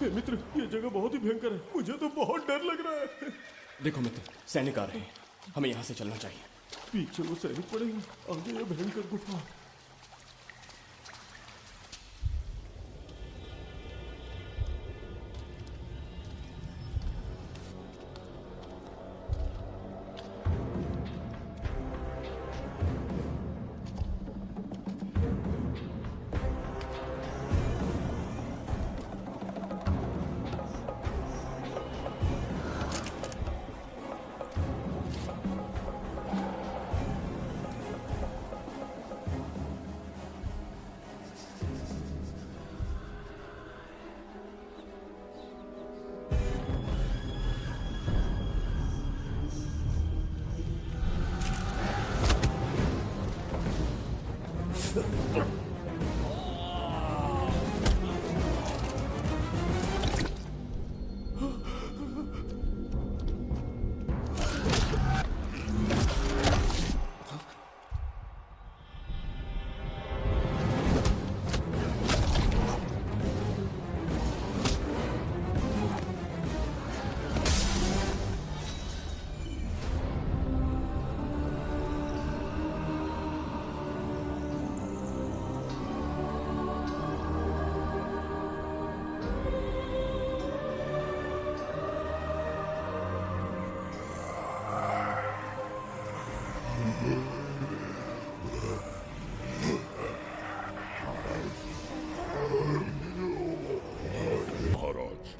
हे मित्र, ये जगह बहुत ही भयंकर है, मुझे तो बहुत डर लग रहा है। देखो मित्र, सैनिक आ रहे हैं, हमें यहाँ से चलना चाहिए। पीछे वो सैनिक पड़ेंगे, आगे ये भयंकर गुफा।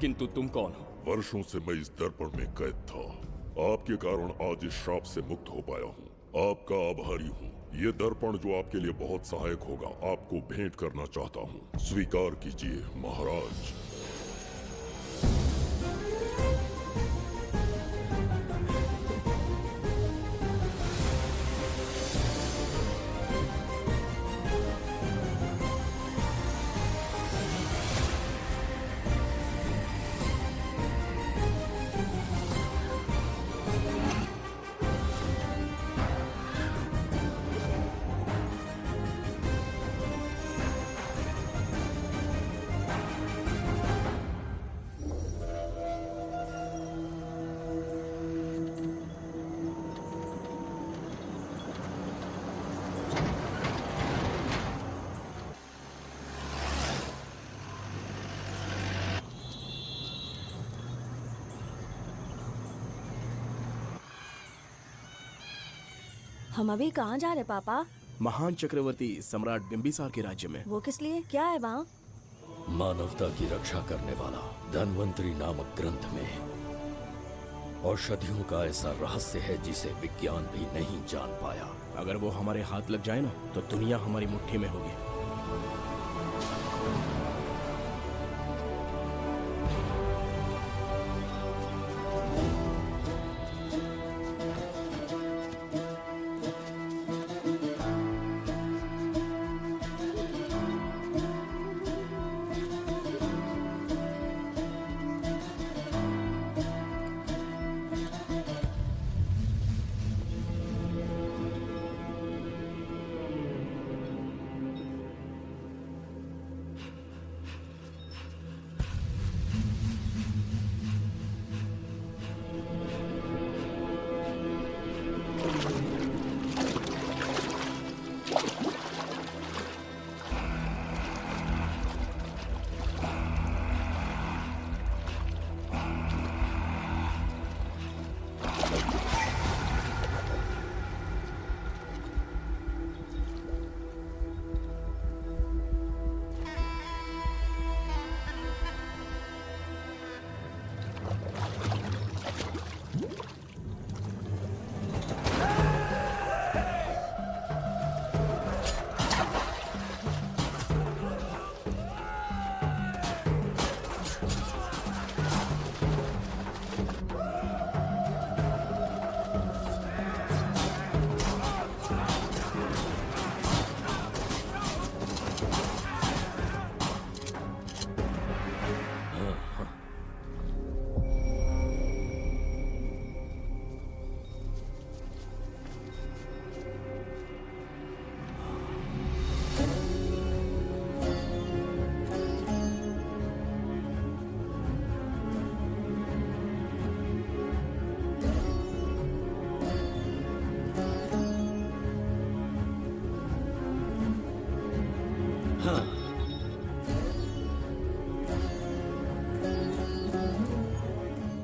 किंतु तुम कौन हो? वर्षों से मैं इस दर्पण में कैद था। आपके कारण आज इस श्राप से मुक्त हो पाया हूँ। आपका आभारी हूँ। ये दर्पण जो आपके लिए बहुत सहायक होगा, आपको भेंट करना चाहता हूँ। स्वीकार कीजिए महाराज। हम अभी कहाँ जा रहे पापा? महान चक्रवर्ती सम्राट बिंबिसार के राज्य में। वो किस लिए? क्या है वहाँ? मानवता की रक्षा करने वाला धन्वंतरी नामक ग्रंथ में औषधियों का ऐसा रहस्य है जिसे विज्ञान भी नहीं जान पाया। अगर वो हमारे हाथ लग जाए ना, तो दुनिया हमारी मुट्ठी में होगी।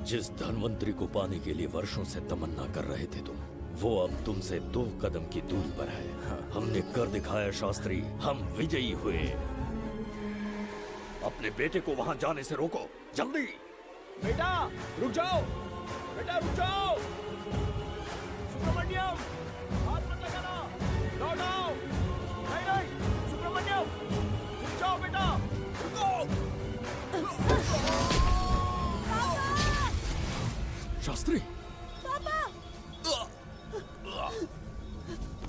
जिस धनवंतरी को पाने के लिए वर्षों से तमन्ना कर रहे थे तुम, वो अब तुमसे 2 कदम की दूरी पर है। हमने कर दिखाया शास्त्री, हम विजयी हुए। अपने बेटे को वहां जाने से रोको, जल्दी। बेटा रुक जाओ, बेटा रुक जाओ। सुब्रमण्यम, हाथ मत लगाना, लौट आओ। नहीं नहीं, सुब्रमण्यम रुक जाओ बेटा, रुको। शास्त्री, पापा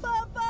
पापा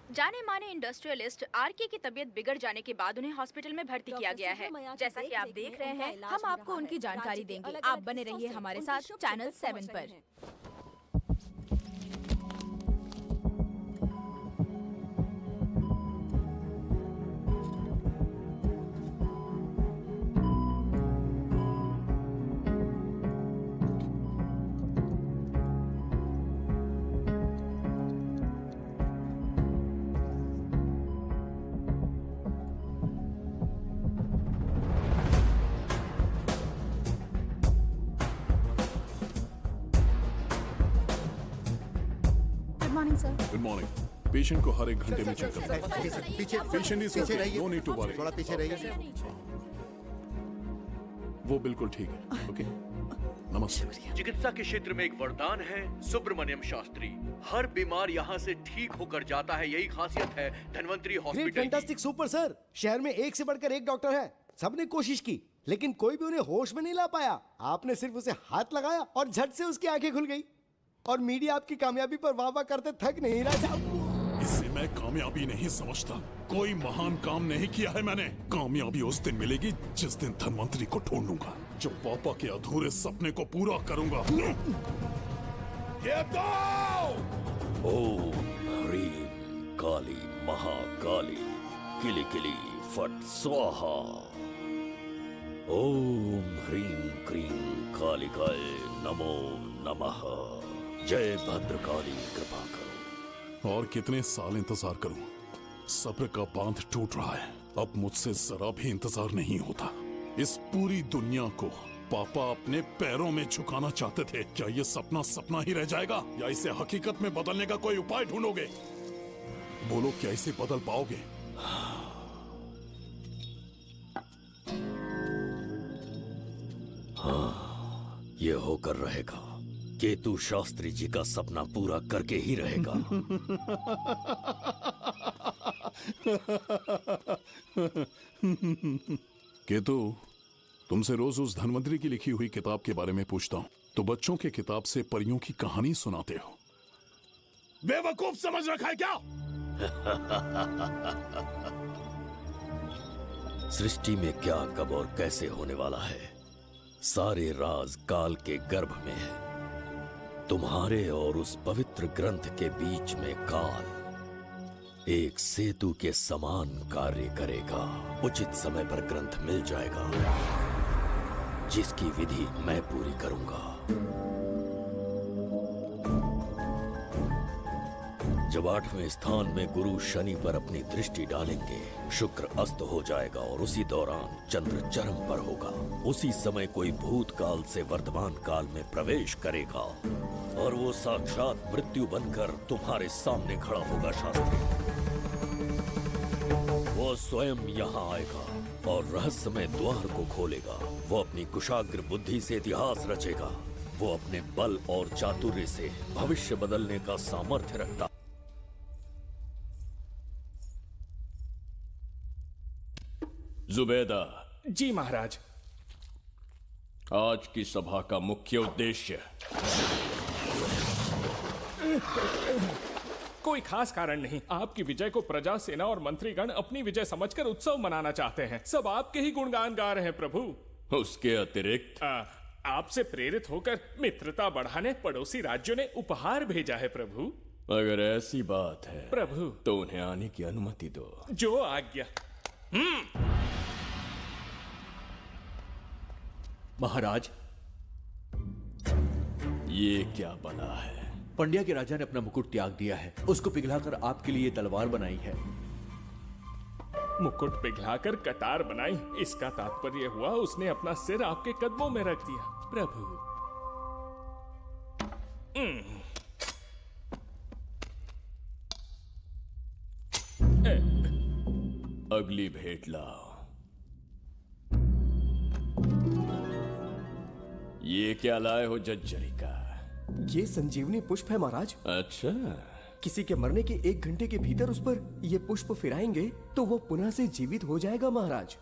जाने माने इंडस्ट्रियलिस्ट आरके की तबीयत बिगड़ जाने के बाद उन्हें हॉस्पिटल में भर्ती किया गया है। जैसा कि आप देख रहे हैं, हम आपको उनकी जानकारी देंगे। आप बने रहिए हमारे साथ चैनल 7 पर। Good morning. पेशेंट को हर 1 घंटे में चेक करना है। पीछे पेशेंट इज पीछे रहिए, नो नीड टू वरी। थोड़ा पीछे रहिए। वो बिल्कुल ठीक है। ओके, नमस्ते। चिकित्सा के क्षेत्र में एक वरदान है सुब्रमण्यम शास्त्री। हर बीमार यहाँ से ठीक होकर जाता है, यही खासियत है धनवंतरी ग्रेट, हॉस्पिटल की। Fantastic, super sir. शहर में एक से बढ़कर एक डॉक्टर है। सबने कोशिश की, लेकिन कोई भी उन्हें होश में नहीं ला पाया। आपने सिर्फ उसे हाथ लगाया और झट से उसकी आंखें खुल गई। और मीडिया आपकी कामयाबी पर वाह वाह करते थक नहीं रहा। इसे मैं कामयाबी नहीं समझता। कोई महान काम नहीं किया है मैंने। कामयाबी उस दिन मिलेगी जिस दिन धनवंतरी को ढूंढूंगा, जो पापा के अधूरे सपने को पूरा करूंगा। ये दो! ओम ह्रीं काली महाकाली किली किली फट स्वाहा। ओम ह्रीं क्रीं कालिकाय नमो नमः। जय भद्रकाली, कृपा करो। और कितने साल इंतजार करूं? सब्र का बांध टूट रहा है। अब मुझसे जरा भी इंतजार नहीं होता। इस पूरी दुनिया को पापा अपने पैरों में झुकाना चाहते थे। क्या ये सपना सपना ही रह जाएगा, या इसे हकीकत में बदलने का कोई उपाय ढूंढोगे? बोलो, क्या इसे बदल पाओगे? ये होकर रहेगा। केतु शास्त्री जी का सपना पूरा करके ही रहेगा। केतु, तुमसे रोज उस धनवंतरी की लिखी हुई किताब के बारे में पूछता हूँ तो बच्चों के किताब से परियों की कहानी सुनाते हो। बेवकूफ समझ रखा है क्या? सृष्टि में क्या, कब और कैसे होने वाला है, सारे राज काल के गर्भ में है। तुम्हारे और उस पवित्र ग्रंथ के बीच में काल एक सेतु के समान कार्य करेगा। उचित समय पर ग्रंथ मिल जाएगा, जिसकी विधि मैं पूरी करूंगा। जब 8वें स्थान में गुरु शनि पर अपनी दृष्टि डालेंगे, शुक्र अस्त हो जाएगा और उसी दौरान चंद्र चरम पर होगा। उसी समय कोई भूतकाल से वर्तमान काल में प्रवेश करेगा और वो साक्षात मृत्यु बनकर तुम्हारे सामने खड़ा होगा। शास्त्री, वो स्वयं यहाँ आएगा और रहस्यमय द्वार को खोलेगा। वो अपनी कुशाग्र बुद्धि से इतिहास रचेगा। वो अपने बल और चातुर्य से भविष्य बदलने का सामर्थ्य रखता। जुबेदा। जी महाराज। आज की सभा का मुख्य उद्देश्य कोई खास कारण नहीं। आपकी विजय को प्रजा, सेना और मंत्रीगण अपनी विजय समझकर उत्सव मनाना चाहते हैं। सब आपके ही गुणगान गा रहे हैं प्रभु। उसके अतिरिक्त आपसे प्रेरित होकर मित्रता बढ़ाने पड़ोसी राज्यों ने उपहार भेजा है प्रभु। अगर ऐसी बात है प्रभु, तो उन्हें आने की अनुमति दो। जो आज्ञा। महाराज, ये क्या बना है? पंड्या के राजा ने अपना मुकुट त्याग दिया है। उसको पिघलाकर आपके लिए तलवार बनाई है। मुकुट पिघलाकर कटार बनाई, इसका तात्पर्य हुआ उसने अपना सिर आपके कदमों में रख दिया प्रभु। अगली भेंट लाओ। ये क्या लाए हो जज्जरी का? ये संजीवनी पुष्प है महाराज। अच्छा, किसी के मरने के 1 घंटे के भीतर उस पर ये पुष्प फिराएंगे तो वो पुनः से जीवित हो जाएगा महाराज।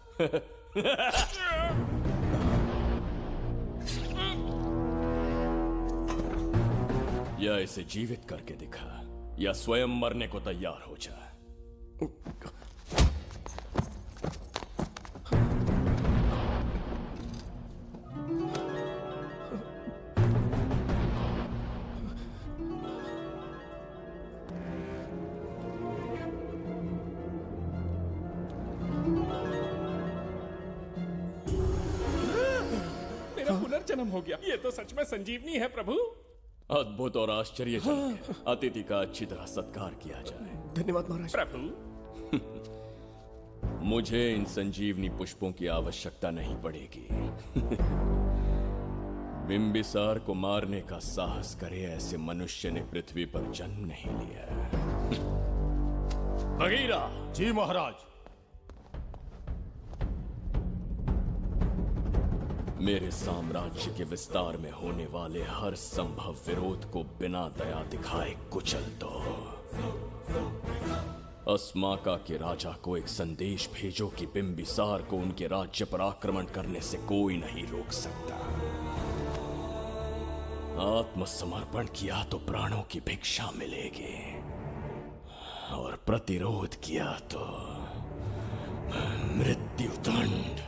या इसे जीवित करके दिखा, या स्वयं मरने को तैयार हो जा। पुनर्जन्म हो गया। ये तो सच में संजीवनी है प्रभु। अद्भुत और आश्चर्यजनक है। अतिथि का अच्छी तरह सत्कार किया जाए। धन्यवाद महाराज। प्रभु, मुझे इन संजीवनी पुष्पों की आवश्यकता नहीं पड़ेगी। बिंबिसार को मारने का साहस करे ऐसे मनुष्य ने पृथ्वी पर जन्म नहीं लिया। बगीरा। जी महाराज। मेरे साम्राज्य के विस्तार में होने वाले हर संभव विरोध को बिना दया दिखाए कुचल दो। अस्माका के राजा को एक संदेश भेजो कि बिंबिसार को उनके राज्य पर आक्रमण करने से कोई नहीं रोक सकता। आत्मसमर्पण किया तो प्राणों की भिक्षा मिलेगी, और प्रतिरोध किया तो मृत्युदंड।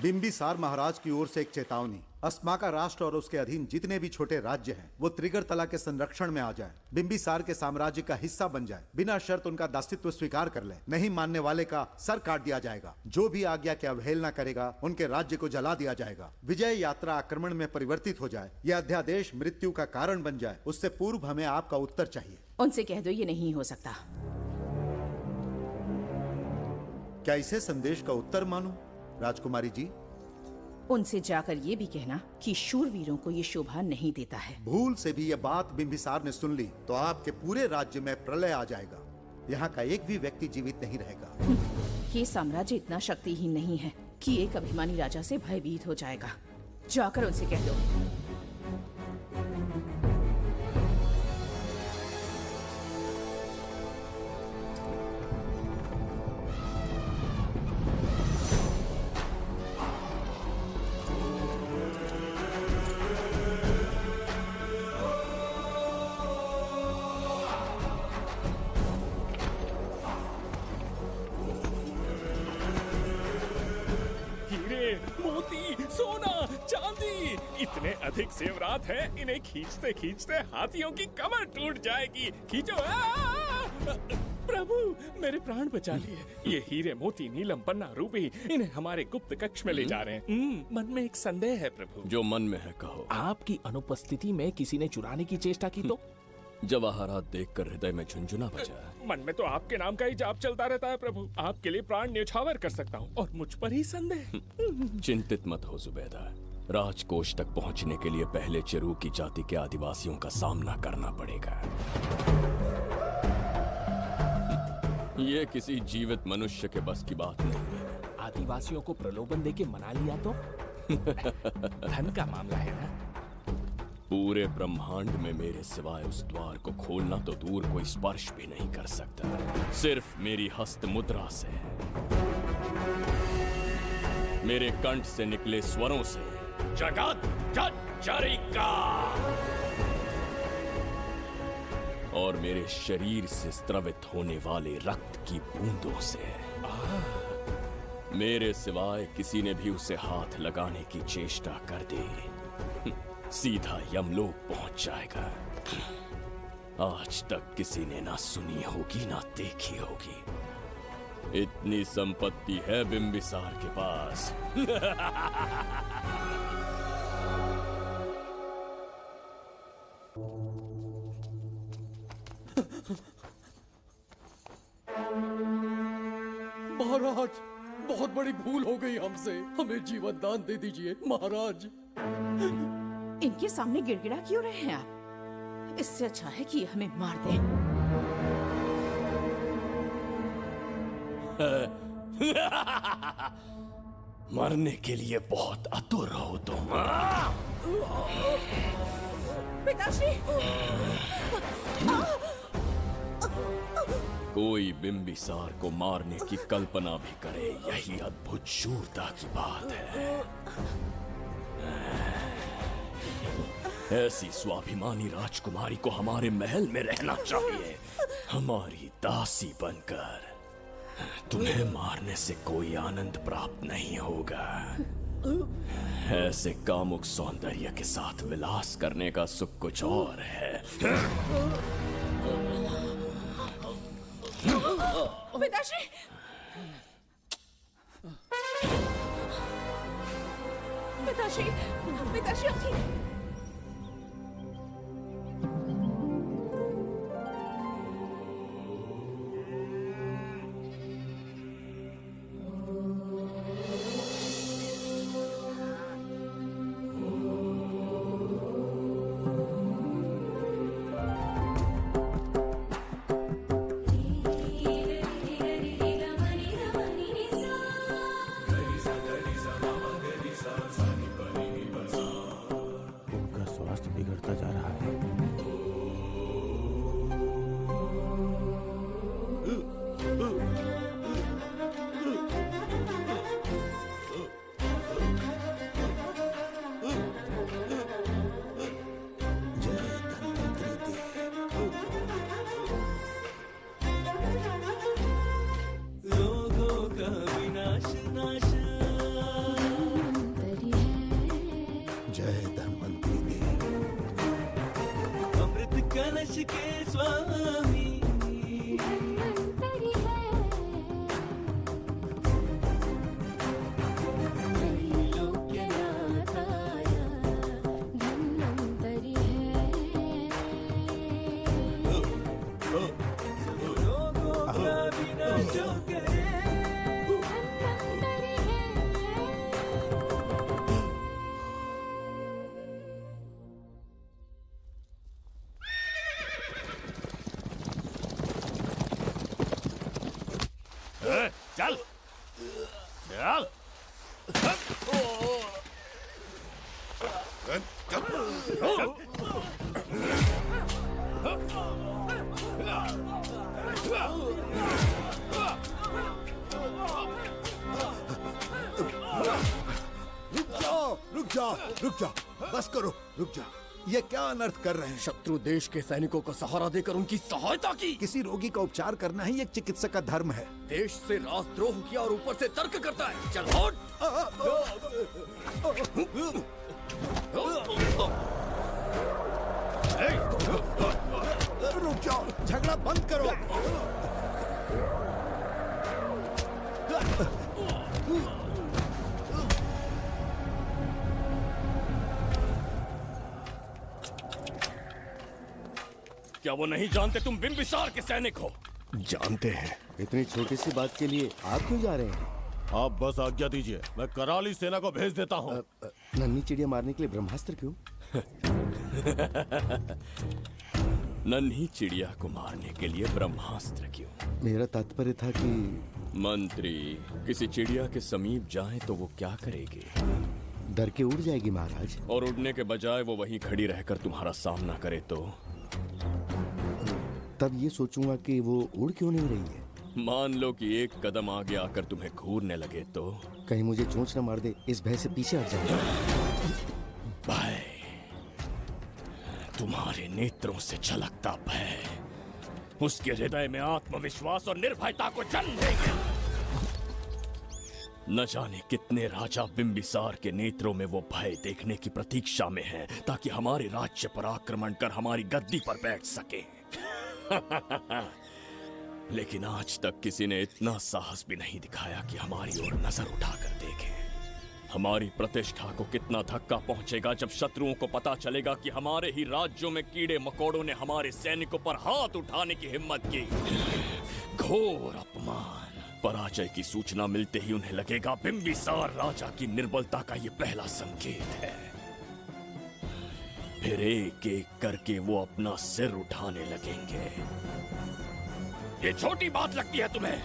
बिंबिसार महाराज की ओर से एक चेतावनी। अस्माका राष्ट्र और उसके अधीन जितने भी छोटे राज्य हैं वो त्रिगर्तला के संरक्षण में आ जाएं, बिंबिसार के साम्राज्य का हिस्सा बन जाए, बिना शर्त उनका दासत्व स्वीकार कर लें। नहीं मानने वाले का सर काट दिया जाएगा। जो भी आज्ञा की अवहेलना करेगा उनके राज्य को जला दिया जाएगा। विजय यात्रा आक्रमण में परिवर्तित हो जाए, यह अध्यादेश मृत्यु का कारण बन जाए, उससे पूर्व हमें आपका उत्तर चाहिए। उनसे कह दो ये नहीं हो सकता। क्या इसे संदेश का उत्तर मानूं? राजकुमारी जी, उनसे जाकर ये भी कहना कि शूरवीरों को ये शोभा नहीं देता है। भूल से भी ये बात बिंबिसार ने सुन ली तो आपके पूरे राज्य में प्रलय आ जाएगा। यहाँ का एक भी व्यक्ति जीवित नहीं रहेगा। ये साम्राज्य इतना शक्तिहीन नहीं है कि एक अभिमानी राजा से भयभीत हो जाएगा। जाकर उनसे कह दो। मोती, सोना, चांदी, इतने अधिक जेवरात हैं, इन्हें खींचते खींचते हाथियों की कमर टूट जाएगी। खींचो। प्रभु, मेरे प्राण बचा लिए। ये हीरे, मोती, नीलम, पन्ना, रूबी, इन्हें हमारे गुप्त कक्ष में ले जा रहे हैं। मन में एक संदेह है प्रभु। जो मन में है कहो। आपकी अनुपस्थिति में किसी ने चुराने की चेष्टा की तो? जवाहरात देखकर हृदय में झुंझुना बजा। मन में तो आपके नाम का ही जाप चलता रहता है प्रभु। आपके लिए प्राण न्यौछावर कर सकता हूँ और मुझ पर ही संदेह। चिंतित मत हो जुबैदा। राजकोष तक पहुँचने के लिए पहले चिरूकी जाति के आदिवासियों का सामना करना पड़ेगा। ये किसी जीवित मनुष्य के बस की बात नहीं है। आदिवासियों को प्रलोभन देके मना लिया तो? धन का मामला है ना। पूरे ब्रह्मांड में मेरे सिवाय उस द्वार को खोलना तो दूर कोई स्पर्श भी नहीं कर सकता। सिर्फ मेरी हस्त मुद्रा से, मेरे कंठ से निकले स्वरों से जगत जच्चरिका और मेरे शरीर से स्रवित होने वाले रक्त की बूंदों से मेरे सिवाय किसी ने भी उसे हाथ लगाने की चेष्टा कर दी, सीधा यमलोक पहुंच जाएगा। आज तक किसी ने ना सुनी होगी ना देखी होगी। इतनी संपत्ति है बिंबिसार के पास। महाराज, बहुत बड़ी भूल हो गई हमसे। हमें जीवन दान दे दीजिए महाराज। इनके सामने गिड़गिड़ा क्यों रहे हैं आप? इससे अच्छा है कि हमें मार दें। मरने के लिए बहुत आतुर हो तुम। पिताश्री! कोई बिंबिसार को मारने की कल्पना भी करे, यही अद्भुत शूरता की बात है। ऐसी स्वाभिमानी राजकुमारी को हमारे महल में रहना चाहिए, हमारी दासी बनकर। तुम्हें मारने से कोई आनंद प्राप्त नहीं होगा। ऐसे कामुक सौंदर्य के साथ विलास करने का सुख कुछ और है। पिताश्री! पिताश्री! पिताश्री उठिए! बिगड़ता जा रहा है। चल चल रुक जाओ, बस करो, रुक जाओ। ये क्या अनर्थ कर रहे हैं? शत्रु देश के सैनिकों को सहारा देकर उनकी सहायता की। किसी रोगी का उपचार करना ही एक चिकित्सक का धर्म है। देश से राजद्रोह किया और ऊपर से तर्क करता है। चल हट। रुक जाओ, झगड़ा बंद करो। क्या वो नहीं जानते तुम बिंबिसार के सैनिक हो? जानते हैं। इतनी छोटी सी बात के लिए आप क्यों जा रहे हैं? आप बस आज्ञा दीजिए, मैं कराली सेना को भेज देता हूँ। नन्ही चिड़िया मारने के लिए ब्रह्मास्त्र क्यों? नन्ही चिड़िया को मारने के लिए ब्रह्मास्त्र क्यों? मेरा तात्पर्य था कि मंत्री किसी चिड़िया के समीप जाए तो वो क्या करेगी? डर के उड़ जाएगी महाराज। और उड़ने के बजाय वो वहीं खड़ी रहकर तुम्हारा सामना करे तो? तब ये सोचूंगा कि वो उड़ क्यों नहीं रही है। मान लो कि एक कदम आगे आकर तुम्हें घूरने लगे तो? कहीं मुझे चोंच न मार दे, इस भय से पीछे हट जाऊंगा। भय, तुम्हारे नेत्रों से झलकता भय उसके हृदय में आत्मविश्वास और निर्भयता को जन्म देगा। न जाने कितने राजा बिंबिसार के नेत्रों में वो भय देखने की प्रतीक्षा में हैं, ताकि हमारे राज्य पर आक्रमण कर हमारी गद्दी पर बैठ सके। लेकिन आज तक किसी ने इतना साहस भी नहीं दिखाया कि हमारी ओर नजर उठाकर देखे। हमारी प्रतिष्ठा को कितना धक्का पहुंचेगा जब शत्रुओं को पता चलेगा कि हमारे ही राज्यों में कीड़े मकोड़ों ने हमारे सैनिकों पर हाथ उठाने की हिम्मत की। घोर अपमान। पराजय की सूचना मिलते ही उन्हें लगेगा बिंबिसार राजा की निर्बलता का ये पहला संकेत है। फिर एक एक करके वो अपना सिर उठाने लगेंगे। ये छोटी बात लगती है तुम्हें?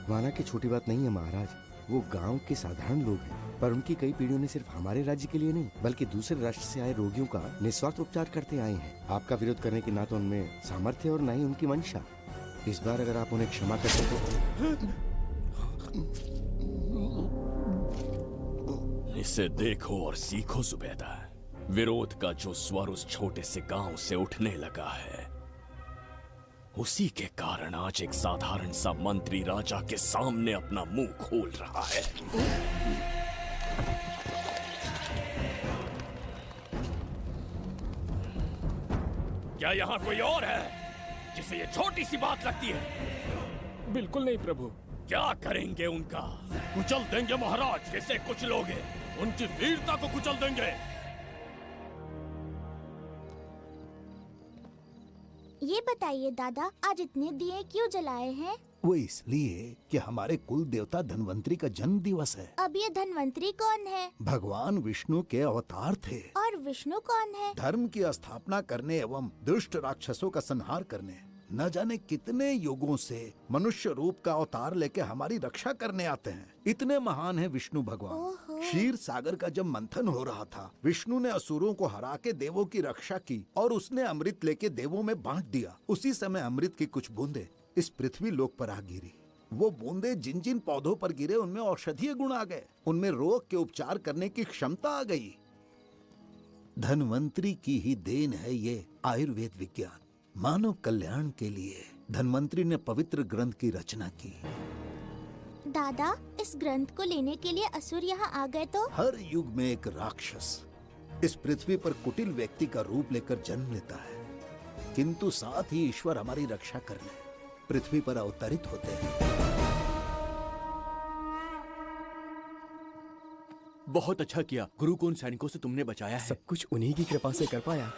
माना कि छोटी बात नहीं है महाराज। वो गांव के साधारण लोग हैं, पर उनकी कई पीढ़ियों ने सिर्फ हमारे राज्य के लिए नहीं बल्कि दूसरे राष्ट्र से आए रोगियों का निस्वार्थ उपचार करते आए हैं। आपका विरोध करने की ना तो उनमें सामर्थ्य और ना ही उनकी मंशा। इस बार अगर आप उन्हें क्षमा कर सके। इसे देखो और सीखो जुबैदा। विरोध का जो स्वर उस छोटे से गांव से उठने लगा है, उसी के कारण आज एक साधारण सा मंत्री राजा के सामने अपना मुंह खोल रहा है। क्या यहाँ कोई और है जिसे ये छोटी सी बात लगती है? बिल्कुल नहीं प्रभु। क्या करेंगे उनका? कुचल देंगे महाराज। कैसे कुचलोगे? उनकी वीरता को कुचल देंगे। ये बताइए दादा, आज इतने दिए क्यों जलाए हैं? वो इसलिए कि हमारे कुल देवता धन्वंतरी का जन्म दिवस है। अब ये धन्वंतरी कौन है? भगवान विष्णु के अवतार थे। और विष्णु कौन है? धर्म की स्थापना करने एवं दुष्ट राक्षसों का संहार करने न जाने कितने युगों से मनुष्य रूप का अवतार लेके हमारी रक्षा करने आते हैं। इतने महान है विष्णु भगवान। क्षीर सागर का जब मंथन हो रहा था, विष्णु ने असुरों को हरा के देवों की रक्षा की और उसने अमृत लेके देवों में बांट दिया। उसी समय अमृत की कुछ बूंदे इस पृथ्वी लोक पर आ गिरी। वो बूंदे जिन जिन पौधों पर गिरे उनमें औषधीय गुण आ गए, उनमें रोग के उपचार करने की क्षमता आ गई। धन्वंतरी की ही देन है ये आयुर्वेद विज्ञान। मानव कल्याण के लिए धन्वंतरी ने पवित्र ग्रंथ की रचना की। दादा, इस ग्रंथ को लेने के लिए असुर यहाँ आ गए तो? हर युग में एक राक्षस इस पृथ्वी पर कुटिल व्यक्ति का रूप लेकर जन्म लेता है, किंतु साथ ही ईश्वर हमारी रक्षा करने पृथ्वी पर अवतरित होते हैं। बहुत अच्छा किया गुरु को उन सैनिकों से तुमने बचाया है। सब कुछ उन्हीं की कृपा से कर पाया।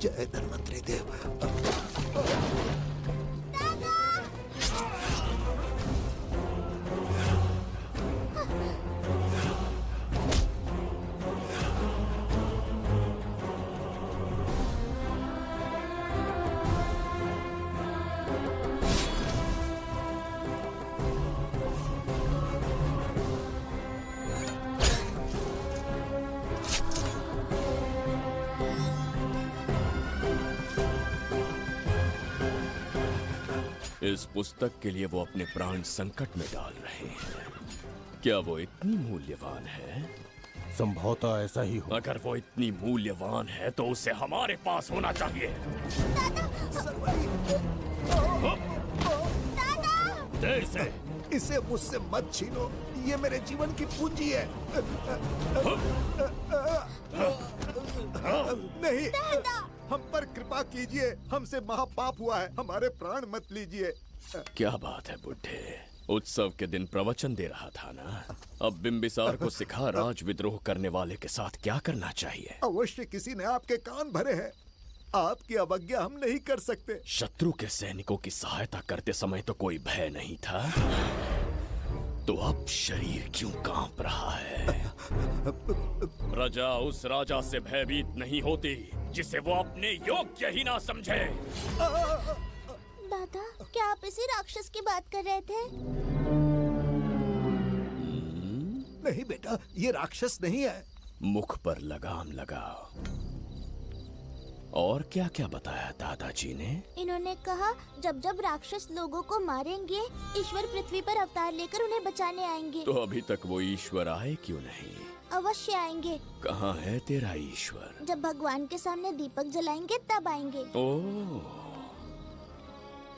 जय धन्वंतरी देव। इस पुस्तक के लिए वो अपने प्राण संकट में डाल रहे हैं। क्या वो इतनी मूल्यवान है? संभवतः ऐसा ही हो। अगर वो इतनी मूल्यवान है तो उसे हमारे पास होना चाहिए। दे इसे मुझसे मत छीनो, ये मेरे जीवन की पूंजी है। नहीं, हम पर कृपा कीजिए, हमसे महापाप हुआ है, हमारे प्राण मत लीजिए। क्या बात है बुड्ढे, उत्सव के दिन प्रवचन दे रहा था ना। अब बिंबिसार को सिखा राज विद्रोह करने वाले के साथ क्या करना चाहिए। अवश्य किसी ने आपके कान भरे हैं, आपकी अवज्ञा हम नहीं कर सकते। शत्रु के सैनिकों की सहायता करते समय तो कोई भय नहीं था, तो अब शरीर क्यों कांप रहा है? प्रजा उस राजा से भयभीत नहीं होती जिसे वो अपने योग्य ही ना समझे। दादा, क्या आप इसी राक्षस की बात कर रहे थे? नहीं बेटा, ये राक्षस नहीं है। मुख पर लगाम लगाओ। और क्या क्या बताया दादाजी ने? इन्होंने कहा जब जब राक्षस लोगों को मारेंगे, ईश्वर पृथ्वी पर अवतार लेकर उन्हें बचाने आएंगे। तो अभी तक वो ईश्वर आए क्यों नहीं? अवश्य आएंगे। कहाँ है तेरा ईश्वर? जब भगवान के सामने दीपक जलाएंगे तब आएंगे। ओह,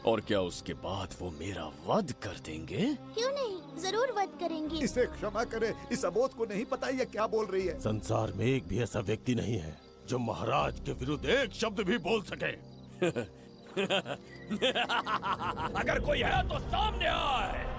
और क्या उसके बाद वो मेरा वध कर देंगे? क्यों नहीं, जरूर वध करेंगे। इसे क्षमा करे, इस अबोध को नहीं पता ये क्या बोल रही है। संसार में एक भी ऐसा व्यक्ति नहीं है जो महाराज के विरुद्ध एक शब्द भी बोल सके। अगर कोई है तो सामने आए।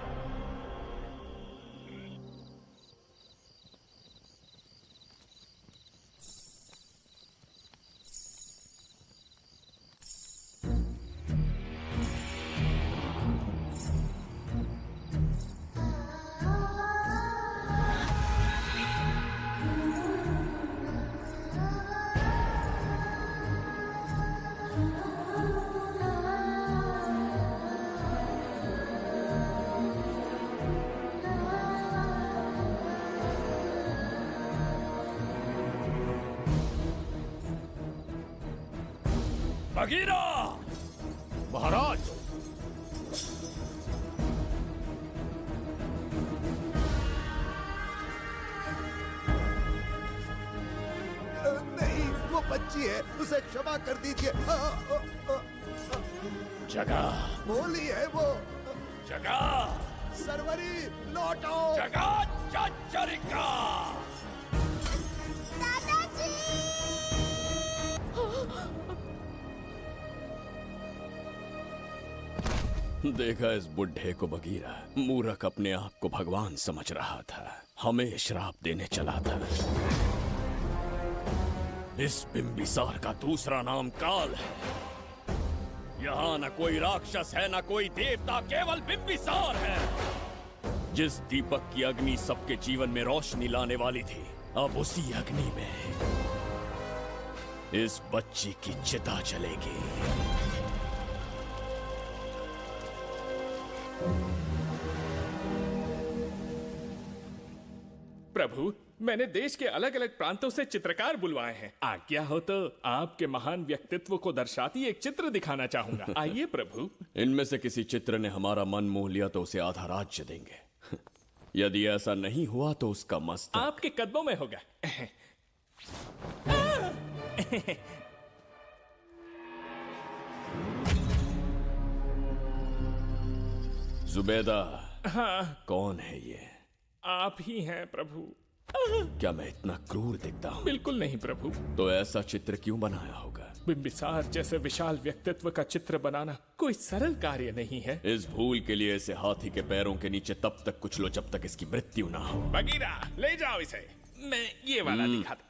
बगीरा! महाराज! नहीं, वो बच्ची है, उसे क्षमा कर दीजिए। जगह बोली है वो। जगह सरवरी लौटो। जगह चचरिका। दादाजी! देखा इस बुढ़े को बगीरा, मूर्ख अपने आप को भगवान समझ रहा था, हमें श्राप देने चला था। इस बिंबिसार का दूसरा नाम काल है। यहाँ न कोई राक्षस है न कोई देवता, केवल बिंबिसार है। जिस दीपक की अग्नि सबके जीवन में रोशनी लाने वाली थी, अब उसी अग्नि में इस बच्ची की चिता जलेगी। प्रभु, मैंने देश के अलग अलग प्रांतों से चित्रकार बुलवाए हैं। आज्ञा हो तो आपके महान व्यक्तित्व को दर्शाती एक चित्र दिखाना चाहूंगा। आइए प्रभु। इनमें से किसी चित्र ने हमारा मन मोह लिया तो उसे आधा राज्य देंगे। यदि ऐसा नहीं हुआ तो उसका मस्तक आपके कदमों में होगा। जुबैदा। हाँ। कौन है ये? आप ही हैं प्रभु। क्या मैं इतना क्रूर दिखता हूँ? बिल्कुल नहीं प्रभु। तो ऐसा चित्र क्यों बनाया होगा? बिंबिसार जैसे विशाल व्यक्तित्व का चित्र बनाना कोई सरल कार्य नहीं है। इस भूल के लिए इसे हाथी के पैरों के नीचे तब तक कुचलो जब तक इसकी मृत्यु ना हो। बगीरा, ले जाओ इसे। मैं ये वाला दिखाता।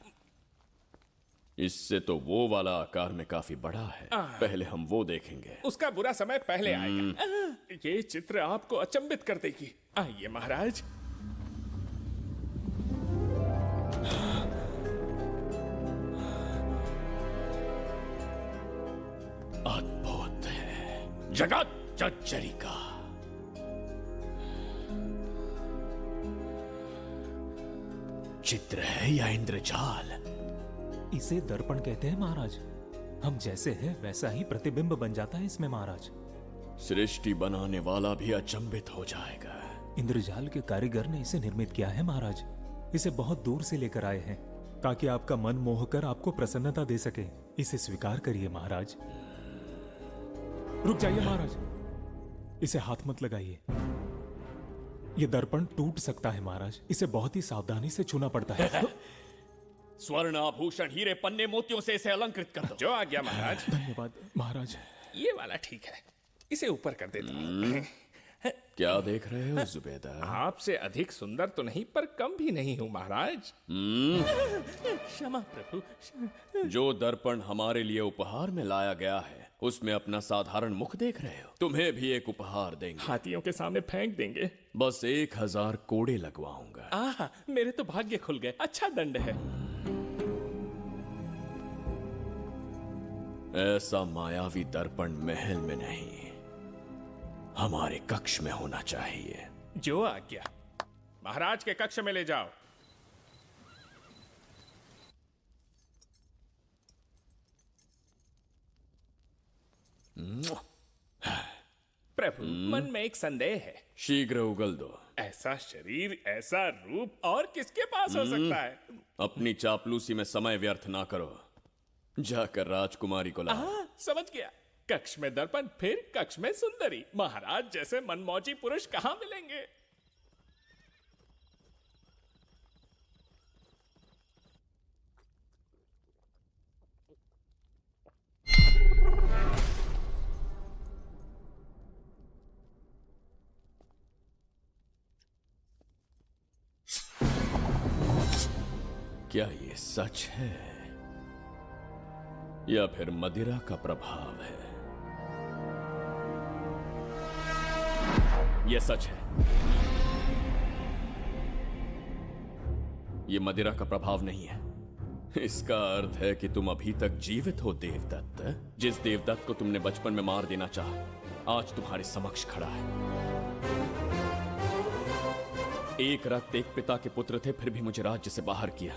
इससे तो वो वाला आकार में काफी बड़ा है। पहले हम वो देखेंगे। उसका बुरा समय पहले आएगा। ये चित्र आपको अचंभित कर देगी। आइए महाराज। अद्भुत है, जगत जज्जरी का। चित्र है या इंद्रजाल? इसे दर्पण कहते हैं महाराज। हम जैसे हैं वैसा ही प्रतिबिंब बन जाता है इसमें महाराज। सृष्टि बनाने वाला भी अचंभित हो जाएगा। इंद्रजाल के कारीगर ने इसे निर्मित किया है महाराज। इसे बहुत दूर से लेकर आए हैं ताकि आपका मन मोह कर आपको प्रसन्नता दे सके। इसे स्वीकार करिए महाराज। रुक जाइए महाराज, इसे हाथ मत लगाइए। ये दर्पण टूट सकता है महाराज। इसे बहुत ही सावधानी से छूना पड़ता है। स्वर्ण आभूषण हीरे पन्ने मोतियों से इसे अलंकृत कर दो। जो आ गया महाराज। धन्यवाद महाराज। ये वाला ठीक है, इसे ऊपर कर देता हूं। क्या देख रहे हो जुबेदा? आपसे अधिक सुंदर तो नहीं पर कम भी नहीं हूं महाराज। क्षमा प्रभु। जो दर्पण हमारे लिए उपहार में लाया गया है उसमें अपना साधारण मुख देख रहे हो। तुम्हें भी एक उपहार देंगे। हाथियों के सामने फेंक देंगे। बस 1000 कोड़े लगवाऊंगा। मेरे तो भाग्य खुल गए। अच्छा दंड है। ऐसा मायावी दर्पण महल में नहीं, हमारे कक्ष में होना चाहिए। जो आज्ञा। महाराज के कक्ष में ले जाओ। प्रभु, मन में एक संदेह है। शीघ्र उगल दो। ऐसा शरीर, ऐसा रूप और किसके पास हो सकता है? अपनी चापलूसी में समय व्यर्थ ना करो। जाकर राजकुमारी को लाओ। समझ गया। कक्ष में दर्पण, फिर कक्ष में सुंदरी। महाराज जैसे मनमौजी पुरुष कहां मिलेंगे? क्या ये सच है या फिर मदिरा का प्रभाव है? ये सच है। ये मदिरा का प्रभाव नहीं है। इसका अर्थ है कि तुम अभी तक जीवित हो देवदत्त। जिस देवदत्त को तुमने बचपन में मार देना चाहा आज तुम्हारे समक्ष खड़ा है। एक रक्त एक पिता के पुत्र थे, फिर भी मुझे राज्य से बाहर किया।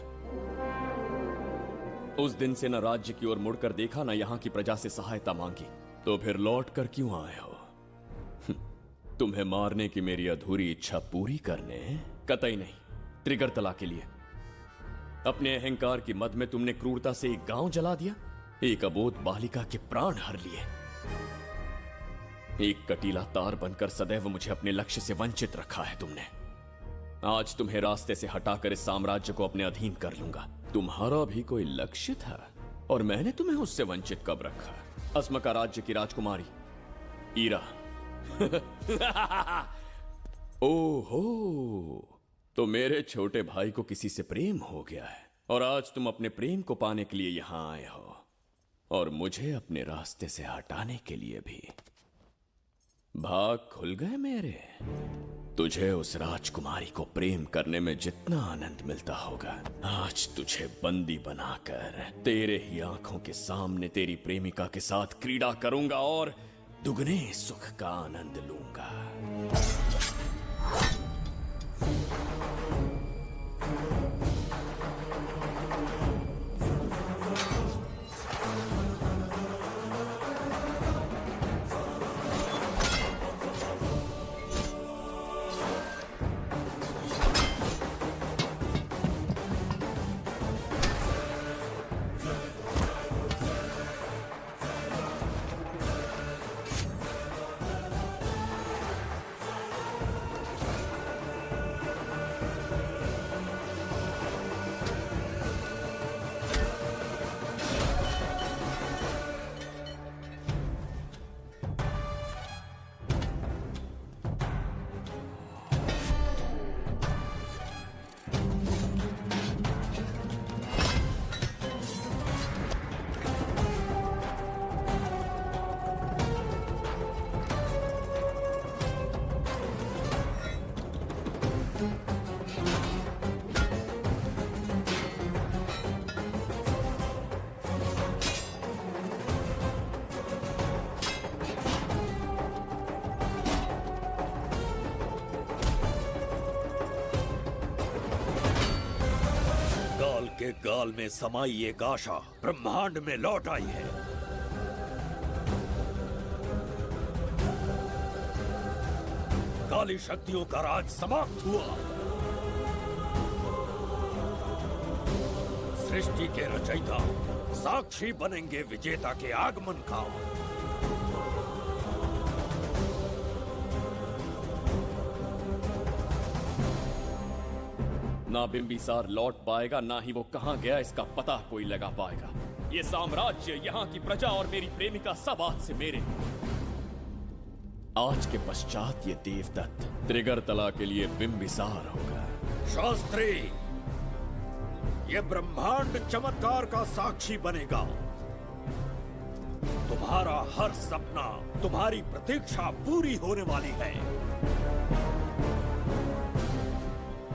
उस दिन से न राज्य की ओर मुड़कर देखा, न यहां की प्रजा से सहायता मांगी। तो फिर लौट कर क्यों आए हो? तुम्हें मारने की मेरी अधूरी इच्छा पूरी करने? कतई नहीं, त्रिगर्तला के लिए। अपने अहंकार की मद में तुमने क्रूरता से एक गांव जला दिया, एक अबोध बालिका के प्राण हर लिए। एक कटीला तार बनकर सदैव मुझे अपने लक्ष्य से वंचित रखा है तुमने। आज तुम्हें रास्ते से हटाकर इस साम्राज्य को अपने अधीन कर लूंगा। तुम्हारा भी कोई लक्ष्य था और मैंने तुम्हें उससे वंचित कब रखा? अस्मका राज्य की राजकुमारी ईरा। ओहो, तो मेरे छोटे भाई को किसी से प्रेम हो गया है और आज तुम अपने प्रेम को पाने के लिए यहां आए हो और मुझे अपने रास्ते से हटाने के लिए भी। भाग खुल गए मेरे। तुझे उस राजकुमारी को प्रेम करने में जितना आनंद मिलता होगा, आज तुझे बंदी बनाकर तेरे ही आंखों के सामने तेरी प्रेमिका के साथ क्रीड़ा करूंगा और दुगने सुख का आनंद लूंगा। काल के गाल में समाई एक आशा ब्रह्मांड में लौट आई है। काली शक्तियों का राज समाप्त हुआ। सृष्टि के रचयिता साक्षी बनेंगे विजेता के आगमन का। ना बिंबिसार लौट पाएगा, ना ही वो कहां गया इसका पता कोई लगा पाएगा। ये साम्राज्य, यहाँ की प्रजा और मेरी प्रेमिका सब आज से मेरे। आज के पश्चात ये देवदत्त त्रिगर्तला के लिए बिंबिसार होगा। शास्त्री, ये ब्रह्मांड चमत्कार का साक्षी बनेगा। तुम्हारा हर सपना, तुम्हारी प्रतीक्षा पूरी होने वाली है।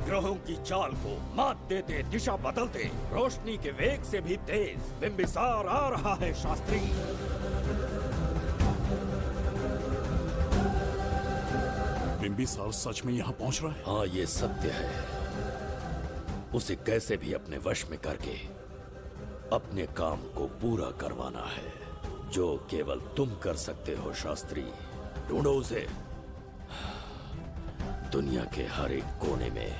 ग्रहों की चाल को मात देते, दिशा बदलते, रोशनी के वेग से भी तेज बिंबिसार आ रहा है शास्त्री। बिंबिसार सच में यहाँ पहुँच रहा है? हाँ, ये सत्य है। उसे कैसे भी अपने वश में करके अपने काम को पूरा करवाना है, जो केवल तुम कर सकते हो शास्त्री। ढूंढो उसे दुनिया के हर एक कोने में।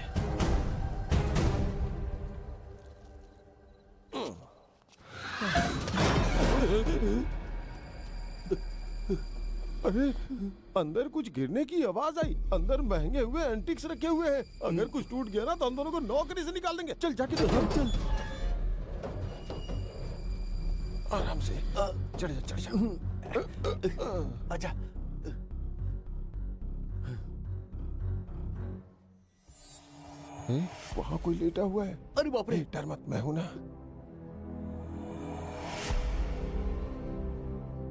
अरे, अंदर कुछ गिरने की आवाज आई। अंदर महंगे हुए एंटिक्स रखे हुए हैं। अगर कुछ टूट गया ना तो हम दोनों को नौकरी से निकाल देंगे। चल जाके देख। चल आराम से चढ़ जा, चढ़ जा। आजा। वहाँ कोई लेटा हुआ है। अरे बाप रे। डर मत, मैं हूं ना।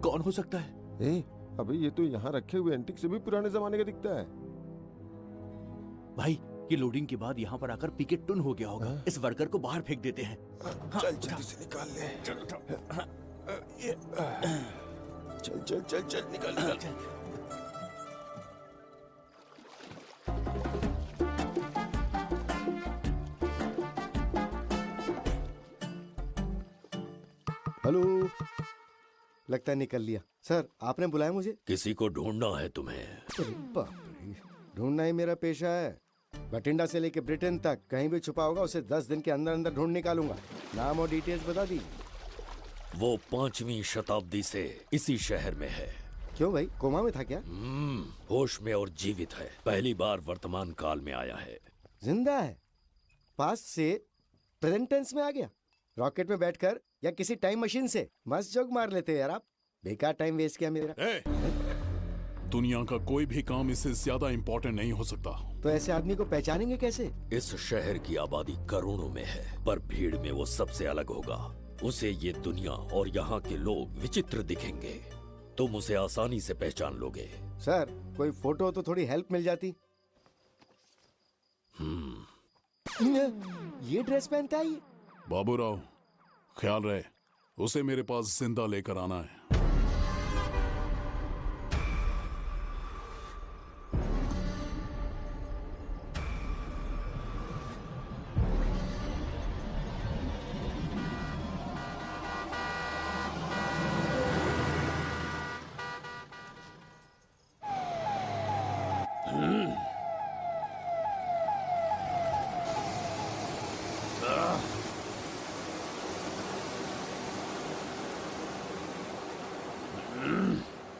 कौन हो सकता है? अबे ये तो यहाँ रखे हुए एंटिक से भी पुराने जमाने का दिखता है। भाई, ये लोडिंग के बाद यहाँ पर आकर पिकेट टुन हो गया होगा। इस वर्कर को बाहर फेंक देते हैं। चल जल्दी से निकाल ले। चल चल चल चल निकाल निकाल। हेलो, लगता है निकल लिया। सर, आपने बुलाया मुझे? किसी को ढूंढना है तुम्हें। अरे बाप रे, ढूंढना ही मेरा पेशा है। बठिंडा से लेके ब्रिटेन तक कहीं भी छुपा होगा उसे 10 दिन के अंदर अंदर ढूंढ निकालूंगा। नाम और डिटेल्स बता दीजिए। वो 5वीं शताब्दी से इसी शहर में है। क्यों भाई, कोमा में था क्या? होश में और जीवित है। पहली बार वर्तमान काल में आया है। जिंदा है? पास्ट से प्रेजेंट टेंस में आ गया? रॉकेट में बैठकर या किसी टाइम मशीन से? मस्त जोक मार लेते हैं यार आप। बेकार टाइम वेस्ट किया मेरा। दुनिया का कोई भी काम इससे ज्यादा इम्पोर्टेंट नहीं हो सकता। तो ऐसे आदमी को पहचानेंगे कैसे? इस शहर की आबादी करोड़ों में है, पर भीड़ में वो सबसे अलग होगा। उसे ये दुनिया और यहाँ के लोग विचित्र दिखेंगे। तुम उसे आसानी से पहचान लोगे। सर, कोई फोटो तो थोड़ी हेल्प मिल जाती। ये ड्रेस पहनता है ये? बाबूराव, ख्याल रहे, उसे मेरे पास जिंदा लेकर आना है।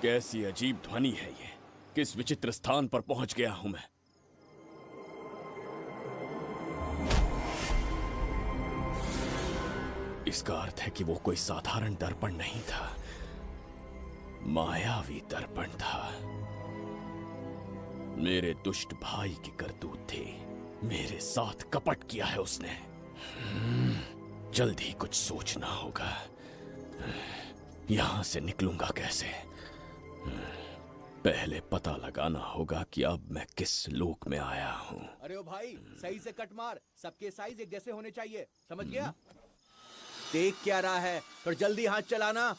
कैसी अजीब ध्वनि है ये। किस विचित्र स्थान पर पहुंच गया हूं मैं। इसका अर्थ है कि वो कोई साधारण दर्पण नहीं था, मायावी दर्पण था। मेरे दुष्ट भाई की करतूत थी। मेरे साथ कपट किया है उसने। जल्द ही कुछ सोचना होगा। यहां से निकलूंगा कैसे? पहले पता लगाना होगा कि अब मैं किस लोक में आया हूँ। अरे ओ भाई, सही से कट मार। सबके साइज एक जैसे होने चाहिए, समझ गया? देख क्या रहा है, पर जल्दी हाथ चलाना।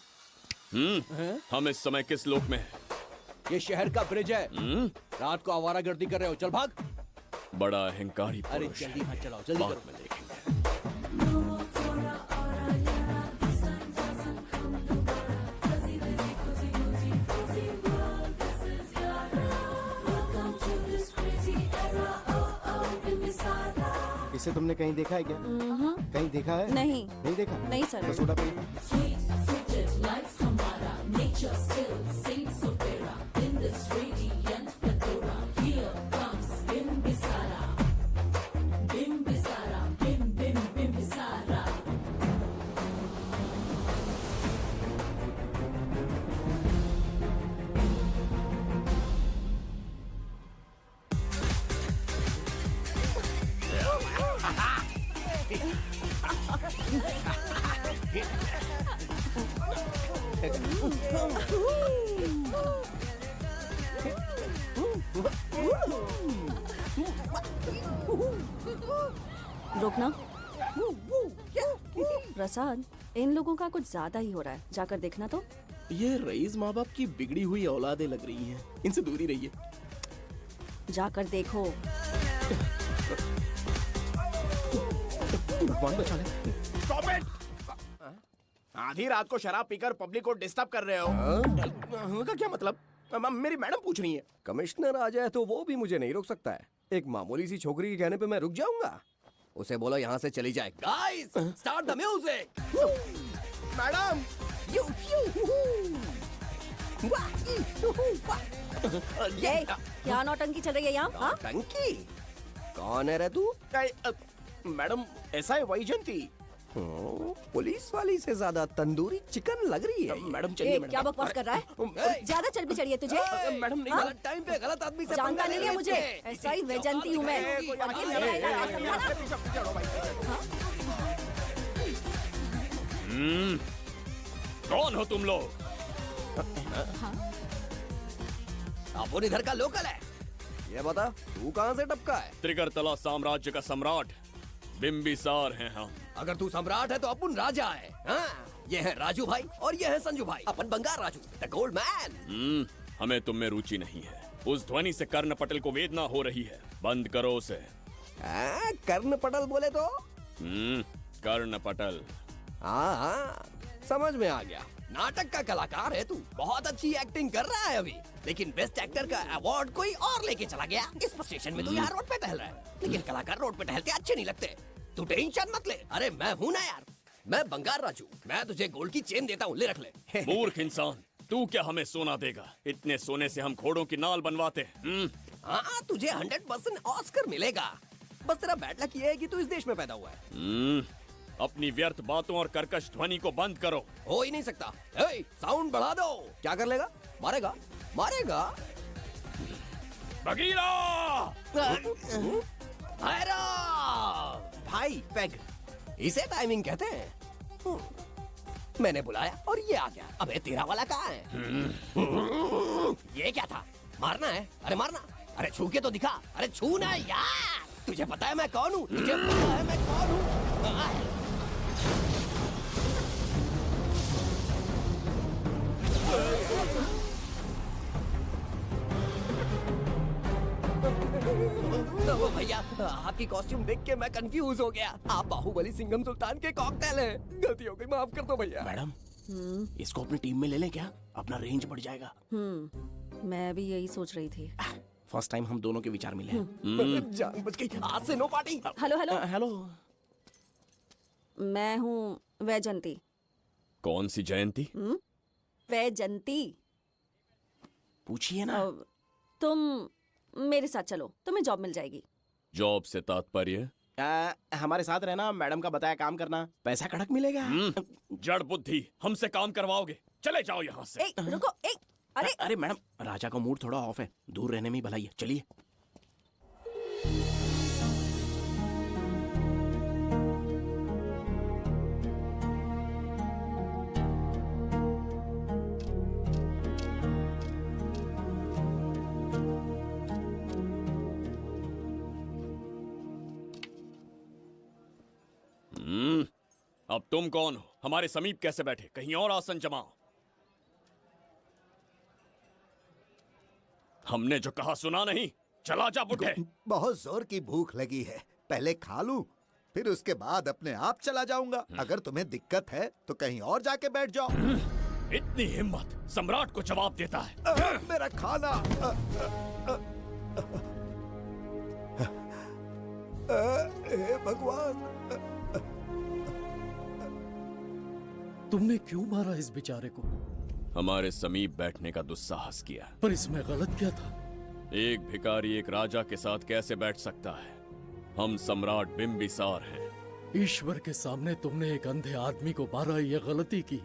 हम इस समय किस लोक में हैं? ये शहर का ब्रिज है। रात को आवारागर्दी कर रहे हो, चल भाग। बड़ा अहंकारी अरे पुरुष जल्दी है। हाथ चलाओ, जल्दी बाद करो। में देखेंगे। ऐसे तुमने कहीं देखा है क्या? कहीं देखा है? नहीं। नहीं देखा? नहीं सर। तो सोडा पिए। रुकना। प्रसाद, इन लोगों का कुछ ज्यादा ही हो रहा है, जाकर देखना तो। ये रईस माँ बाप की बिगड़ी हुई औलादें लग रही हैं। इनसे दूरी रहिए। जाकर देखो। भगवान बचा ले। Stop it! आधी रात को शराब पीकर पब्लिक को डिस्टर्ब कर रहे हो। का क्या मतलब? मेरी मैडम पूछ रही है। कमिश्नर आ जाए तो वो भी मुझे नहीं रोक सकता है। एक मामूली सी छोकरी के कहने पे मैं रुक जाऊंगा? उसे बोलो यहाँ से चली जाए। Guys, start the music. Madam, ये क्या नौटंकी चल रही है यहाँ? हाँ? टंकी? कौन है रे तू? मैडम, ऐसा है वैजयंती। पुलिस वाली से ज्यादा तंदूरी चिकन लग रही है। मैडम चलिए। क्या बकवास कर रहा है? ज्यादा चर्बी चढ़ी है तुझे? मैडम नहीं, गलत टाइम पे गलत आदमी से जानता नहीं है मुझे। ऐसा ही वैजयंती हूँ मैं। कौन हो तुम लोग? अपन इधर का लोकल है। ये बता, तू कहाँ से टपका है? त्रिगर्तला साम्राज्य का सम्राट बिम्बिसार हैं हम। अगर तू सम्राट है तो अपन राजा है। हाँ? ये है राजू भाई और ये है संजू भाई। अपन बंगार राजू, द गोल्ड मैन। हमें तुम में रुचि नहीं है। उस ध्वनि से कर्ण पटल को वेदना हो रही है। बंद करो उसे। कर्ण पटल बोले तो? कर्ण पटल। हाँ, समझ में आ गया। नाटक का कलाकार है तू। बहुत अच्छी एक्टिंग कर रहा है अभी, लेकिन बेस्ट एक्टर का अवार्ड कोई और लेके चला गया। इस फ्रस्ट्रेशन में तू यहाँ रोड पे टहल रहा है, लेकिन कलाकार रोड पे टहलते अच्छे नहीं लगते। तू टेंशन मत ले। अरे मैं हूँ ना यार, मैं बंगार राजू। मैं तुझे गोल्ड की चेन देता हूँ, ले रख ले। मूर्ख इंसान, तू क्या हमें सोना देगा? इतने सोने से हम घोड़ों की नाल बनवाते हैं। हाँ, तुझे 100% ऑस्कर मिलेगा। बस तेरा बैड लक ये है कि तू इस देश में पैदा हुआ है। अपनी व्यर्थ बातों और कर्कश ध्वनि को बंद करो। हो ही नहीं सकता। साउंड बढ़ा दो। क्या कर लेगा? मारेगा? मारेगा? बगीरा! भाई पैग, इसे टाइमिंग कहते हैं। मैंने बुलाया और ये आ गया। अबे तेरा वाला कहाँ है? ये क्या था? मारना है? अरे मारना। अरे छू के तो दिखा। अरे छू ना यार। तुझे पता है मैं कौन हूँ? तुझे पता है मैं कौन हूँ? तो भैया, आपकी कॉस्ट्यूम देख के मैं कंफ्यूज हो गया। आप बाहुबली सिंघम सुल्तान के कॉकटेल हैं। गलती हो गई, माफ कर दो भैया। मैडम, इसको अपनी टीम में ले लें क्या? अपना रेंज बढ़ जाएगा। मैं भी यही सोच रही थी। फर्स्ट टाइम हम दोनों के विचार मिले। जान बच गई। आज से no party. Hello hello hello. मैं हूँ वैजयंती। कौन सी जयंती? वैजयंती। पूछिए ना। तुम मेरे साथ चलो, तुम्हें जॉब मिल जाएगी। जॉब से तात्पर्य? हमारे साथ रहना, मैडम का बताया काम करना, पैसा कड़क मिलेगा। जड़ बुद्धि, हमसे काम करवाओगे? चले जाओ यहाँ से। रुको। अरे मैडम, राजा का मूड थोड़ा ऑफ है, दूर रहने में ही भलाई है। चलिए। अब तुम कौन हो? हमारे समीप कैसे बैठे? कहीं और आसन जमाओ। हमने जो कहा सुना नहीं? चला जा बुढ़े। बहुत जोर की भूख लगी है, पहले खा लूं, फिर उसके बाद अपने आप चला जाऊंगा। अगर तुम्हें दिक्कत है तो कहीं और जाके बैठ जाओ। इतनी हिम्मत, सम्राट को जवाब देता है। मेरा खाना। हे भगवान, तुमने क्यों मारा इस बेचारे को? हमारे समीप बैठने का दुस्साहस किया। पर इसमें गलत क्या था? एक भिखारी एक राजा के साथ कैसे बैठ सकता है? हम सम्राट बिम्बिसार हैं। ईश्वर के सामने तुमने एक अंधे आदमी को मारा, ये गलती की।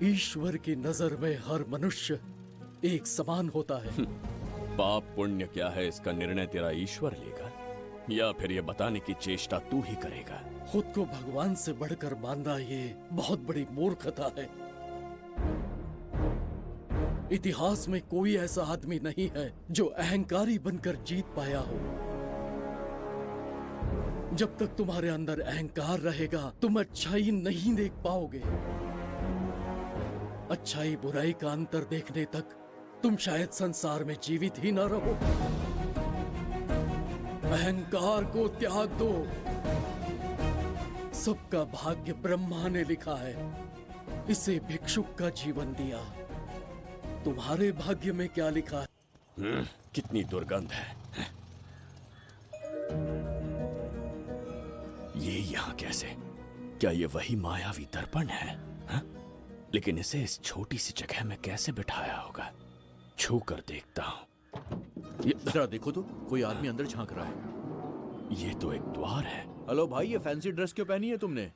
ईश्वर की नजर में हर मनुष्य एक समान होता है। पाप पुण्य क्या है इसका निर्णय तेरा ईश्वर लेगा, या फिर ये बताने की चेष्टा तू ही करेगा? खुद को भगवान से बढ़कर मानना ये बहुत बड़ी मूर्खता है। इतिहास में कोई ऐसा आदमी नहीं है जो अहंकारी बनकर जीत पाया हो। जब तक तुम्हारे अंदर अहंकार रहेगा तुम अच्छाई नहीं देख पाओगे। अच्छाई बुराई का अंतर देखने तक तुम शायद संसार में जीवित ही न रहो। अहंकार को त्याग दो। सबका भाग्य ब्रह्मा ने लिखा है, इसे भिक्षुक का जीवन दिया। तुम्हारे भाग्य में क्या लिखा है? कितनी दुर्गंध है। ये यहाँ कैसे? क्या ये वही मायावी दर्पण है? हा? लेकिन इसे इस छोटी सी जगह में कैसे बिठाया होगा? छू कर देखता हूँ। जरा देखो तो, कोई आदमी अंदर झांक रहा है। ये तो एक द्वार है। हेलो भाई, ये फैंसी ड्रेस क्यों पहनी है तुमने?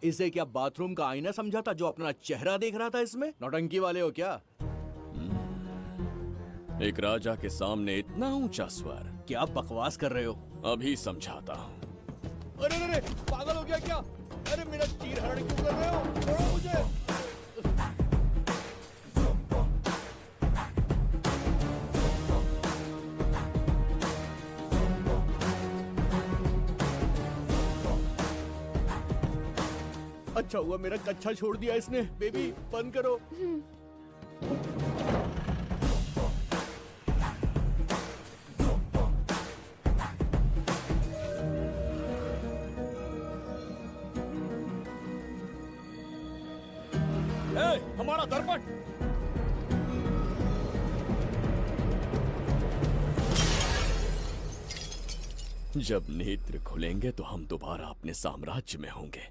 इसे क्या बाथरूम का आईना समझा था जो अपना चेहरा देख रहा था इसमें? नौटंकी वाले हो क्या? एक राजा के सामने इतना ऊंचा स्वर। क्या बकवास कर रहे हो? अभी समझाता हूँ। अरे अरे, पागल हो गया क्या? अरे मेरा चीर हरण क्यों कर रहे हो? छोड़ो मुझे। अच्छा हुआ मेरा कच्छा छोड़ दिया इसने। बेबी बंद करो। हमारा दर्पण। जब नेत्र खुलेंगे तो हम दोबारा अपने साम्राज्य में होंगे।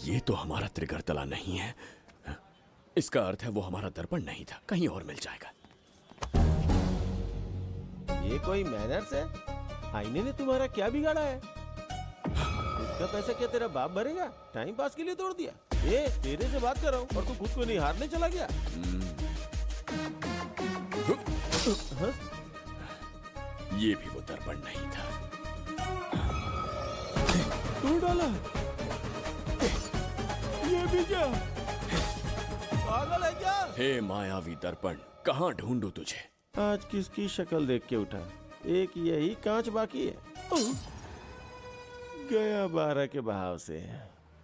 ये तो हमारा त्रिगर्तला नहीं है। इसका अर्थ है वो हमारा दर्पण नहीं था, कहीं और मिल जाएगा। ये कोई मैनर्स है? आईने ने तुम्हारा क्या बिगाड़ा है? इसका पैसा क्या तेरा बाप भरेगा? टाइम पास के लिए तोड़ दिया। ये तेरे से बात कर रहा हूँ और तू खुद को नहीं हारने चला गया। हाँ? ये भी वो दर्पण नहीं था। तू डाला? ये भी क्या? पागल है क्या? हे मायावी दर्पण, कहाँ ढूंढूं तुझे? आज किसकी शक्ल देख के उठा? एक यही कांच बाकी है। गया 12 के बहाव से।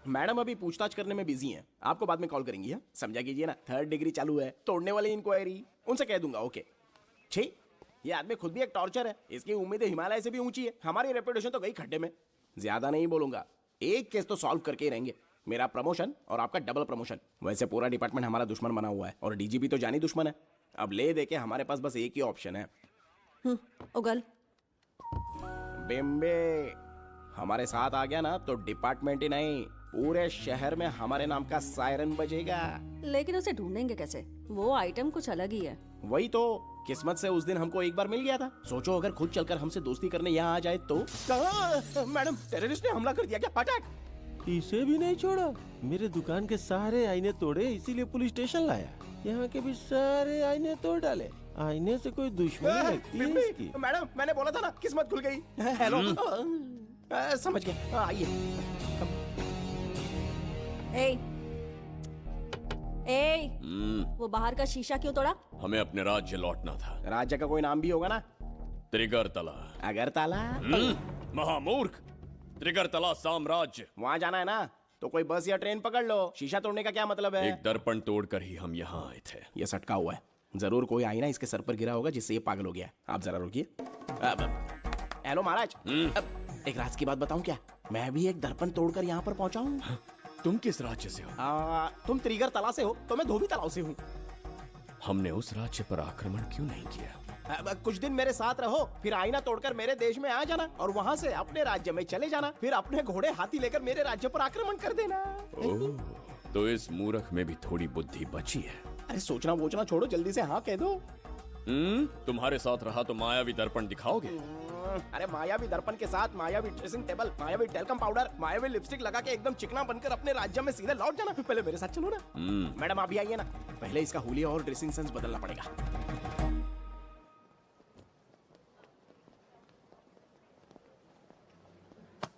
मैडम अभी पूछताछ करने में बिजी हैं। आपको बाद में कॉल करेंगी। है समझा कीजिए ना, 3rd डिग्री चालू है। तोड़ने वाली इंक्वायरी उनसे कह दूंगा। ओके। छी, ये आदमी खुद भी एक टॉर्चर है। इसकी उम्मीदें हिमालय से भी ऊंची है। हमारी रेपुटेशन तो गई खड्डे में। ज्यादा नहीं बोलूंगा, एक केस तो सॉल्व करके ही रहेंगे। मेरा प्रमोशन और आपका डबल प्रमोशन। वैसे पूरा डिपार्टमेंट हमारा दुश्मन बना हुआ है और डीजीपी तो जानी दुश्मन है। अब ले दे के हमारे पास बस एक ही ऑप्शन है। उगल बिम्बे हमारे साथ आ गया ना तो डिपार्टमेंट ही नहीं, पूरे शहर में हमारे नाम का सायरन बजेगा। लेकिन उसे ढूंढेंगे कैसे? वो आइटम कुछ अलग ही है। वही तो, किस्मत से उस दिन हमको एक बार मिल गया था। सोचो अगर खुद चलकर हमसे दोस्ती करने यहाँ आ जाए तो। मैडम, टेररिस्ट ने हमला कर दिया क्या? पटाक। इसे भी नहीं छोड़ा। मेरे दुकान के सारे आईने तोड़े, इसीलिए पुलिस स्टेशन लाया। यहाँ के भी सारे आईने तोड़ डाले। आईने से कोई दुश्मनी लगती है इसकी? मैडम, मैंने बोला था ना, किस्मत खुल गई। हेलो। समझ गए, आइए। वो बाहर का शीशा क्यों तोड़ा? हमें अपने राज्य लौटना था। राज्य का कोई नाम भी होगा ना? त्रिगर्तला। अगरतला? महामूर्ख, त्रिगर्तला साम्राज्य। वहाँ जाना है ना तो कोई बस या ट्रेन पकड़ लो। शीशा तोड़ने का क्या मतलब है? एक दर्पण तोड़कर ही हम यहाँ आए थे। ये सटका हुआ है, जरूर कोई आईना इसके सर पर गिरा होगा जिससे ये पागल हो गया। आप जरा रुकिए। हेलो महाराज, एक राज की बात बताऊं क्या? मैं भी एक दर्पण तोड़कर यहाँ पर पहुँचा हूँ। तुम किस राज्य से हो? तुम त्रिगर तला से हो तो मैं धोबी तालाब से हूँ। हमने उस राज्य पर आक्रमण क्यों नहीं किया? कुछ दिन मेरे साथ रहो, फिर आईना तोड़कर मेरे देश में आ जाना और वहाँ से अपने राज्य में चले जाना, फिर अपने घोड़े हाथी लेकर मेरे राज्य पर आक्रमण कर देना। ओह, तो इस मूर्ख में भी थोड़ी बुद्धि बची है। अरे सोचना वोचना छोड़ो, जल्दी से हाँ कह दो। तुम्हारे साथ रहा तो मायावी दर्पण दिखाओगे? अरे मायावी दर्पण के साथ मायावी ड्रेसिंग टेबल, मायावी टेल्कम पाउडर, मायावी लिपस्टिक लगा के एकदम चिकना बनकर अपने राज्य में सीधे लौट जाना। पहले मेरे साथ चलो ना। मैडम आप भी आइए ना, पहले इसका हुलिया और ड्रेसिंग सेंस बदलना पड़ेगा।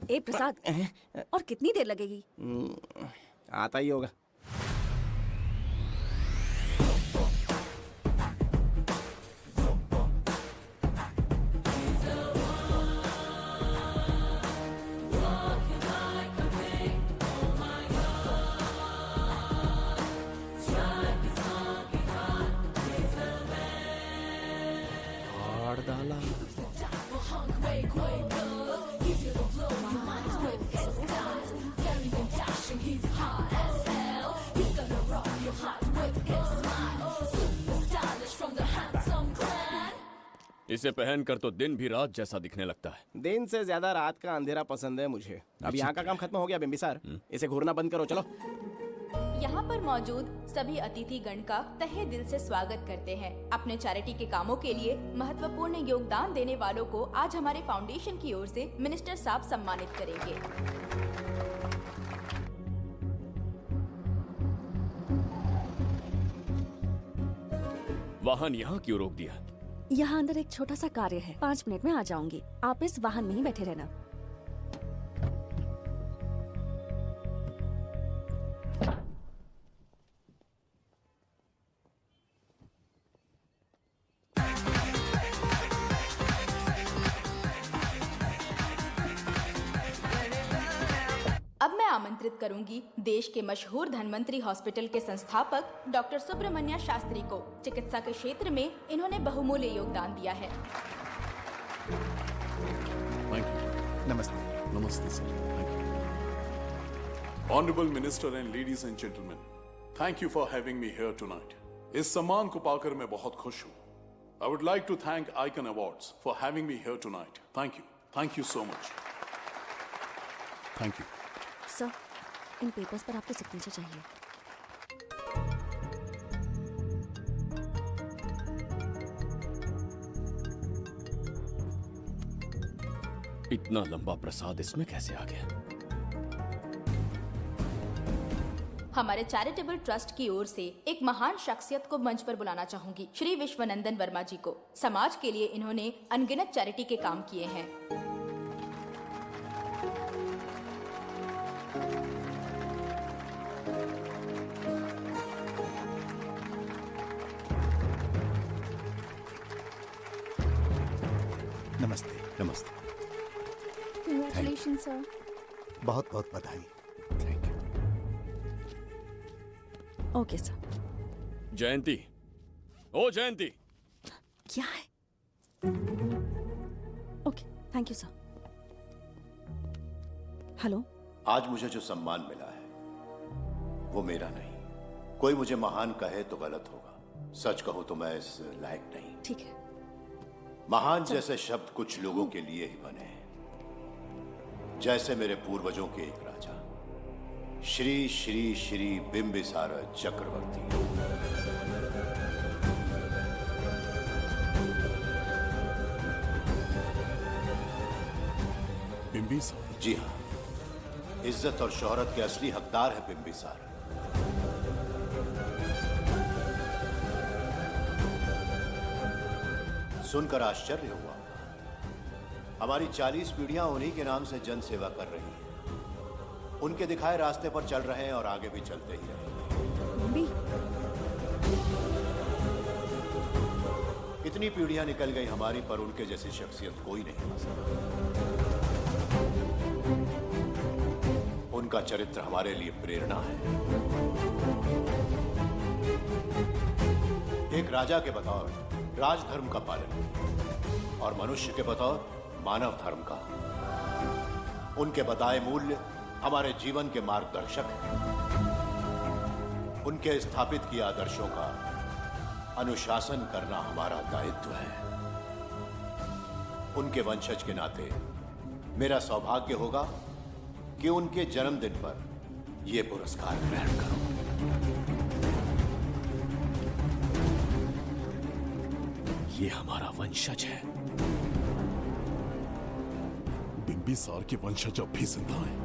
ए प्रसाद, और कितनी देर लगेगी? आता ही होगा। इसे पहनकर तो दिन भी रात जैसा दिखने लगता है। दिन से ज्यादा रात का अंधेरा पसंद है मुझे। अब यहाँ का काम खत्म हो गया बिम्बिसार, इसे घूरना बंद करो, चलो। यहाँ पर मौजूद सभी अतिथि गण का तहे दिल से स्वागत करते हैं। अपने चैरिटी के कामों के लिए महत्वपूर्ण योगदान देने वालों को आज हमारे फाउंडेशन की ओर से मिनिस्टर साहब सम्मानित करेंगे। वाहन यहाँ क्यों रोक दिया? यहाँ अंदर एक छोटा सा कार्य है, 5 मिनट में आ जाऊंगी। आप इस वाहन में ही बैठे रहना। अब मैं आमंत्रित करूंगी देश के मशहूर धन्वंतरी हॉस्पिटल के संस्थापक डॉक्टर सुब्रमण्य शास्त्री को। चिकित्सा के क्षेत्र में इन्होंने बहुमूल्य योगदान दिया है। नमस्ते। नमस्ते sir, thank you. Honourable minister and ladies and gentleman, thank you for having me here tonight. इस सम्मान को पाकर मैं बहुत खुश हूँ। I would like to thank icon awards for having me here tonight. Thank you so much. Thank you sir, इन papers पर आपके सिग्नेचर चाहिए। इतना लंबा प्रसाद इसमें कैसे आ गया? हमारे चैरिटेबल ट्रस्ट की ओर से एक महान शख्सियत को मंच पर बुलाना चाहूंगी, श्री विश्वनंदन वर्मा जी को। समाज के लिए इन्होंने अनगिनत चैरिटी के काम किए हैं। नमस्ते। नमस्ते। Congratulation sir. बहुत बहुत बधाई। Okay sir. जयंती, ओ जयंती। क्या है? Okay, thank you sir. Hello. आज मुझे जो सम्मान मिला है वो मेरा नहीं। कोई मुझे महान कहे तो गलत होगा, सच कहूं तो मैं इस लायक नहीं। ठीक है। महान जैसे शब्द कुछ लोगों के लिए ही बने हैं, जैसे मेरे पूर्वजों के एक राजा श्री श्री श्री बिंबिसार चक्रवर्ती। बिंबिसार? जी हाँ, इज्जत और शोहरत के असली हकदार है बिंबिसार। सुनकर आश्चर्य हुआ। हमारी 40 पीढ़ियां उन्हीं के नाम से जन सेवा कर रही हैं। उनके दिखाए रास्ते पर चल रहे हैं और आगे भी चलते ही रहेंगे। कितनी पीढ़ियां निकल गई हमारी, पर उनके जैसी शख्सियत कोई नहीं आ सकता। उनका चरित्र हमारे लिए प्रेरणा है। एक राजा के बतौर राजधर्म का पालन और मनुष्य के बतौर मानव धर्म का। उनके बताए मूल्य हमारे जीवन के मार्गदर्शक हैं। उनके स्थापित किए आदर्शों का अनुशासन करना हमारा दायित्व है। उनके वंशज के नाते मेरा सौभाग्य होगा कि उनके जन्मदिन पर यह पुरस्कार ग्रहण करूं। ये हमारा वंशज है। बिंबिसार के वंशज अब भी जिंदा हैं।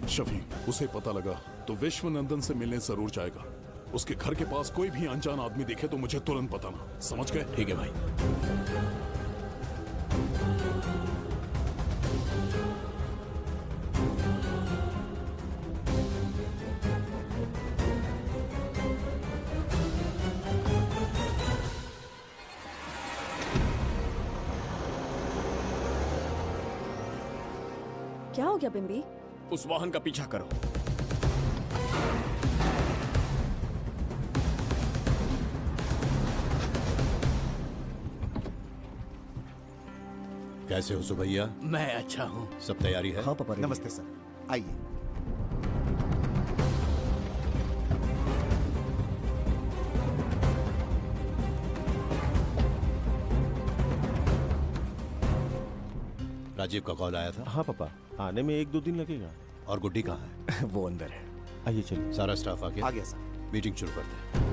शफी, उसे पता लगा तो विश्वनंदन से मिलने जरूर जाएगा। उसके घर के पास कोई भी अनजान आदमी दिखे तो मुझे तुरंत बताना, समझ गए? ठीक है भाई। क्या हो गया बिम्बी? उस वाहन का पीछा करो। कैसे हो सुभैया? मैं अच्छा हूँ। सब तैयारी है? हाँ पापा। नमस्ते सर, आइए। राजीव का कॉल आया था? हाँ पापा, आने में 1-2 दिन लगेगा। और गुड्डी कहाँ है? वो अंदर है। आइए चलिए। सारा स्टाफ आ गया? आ गया सर। मीटिंग शुरू करते हैं।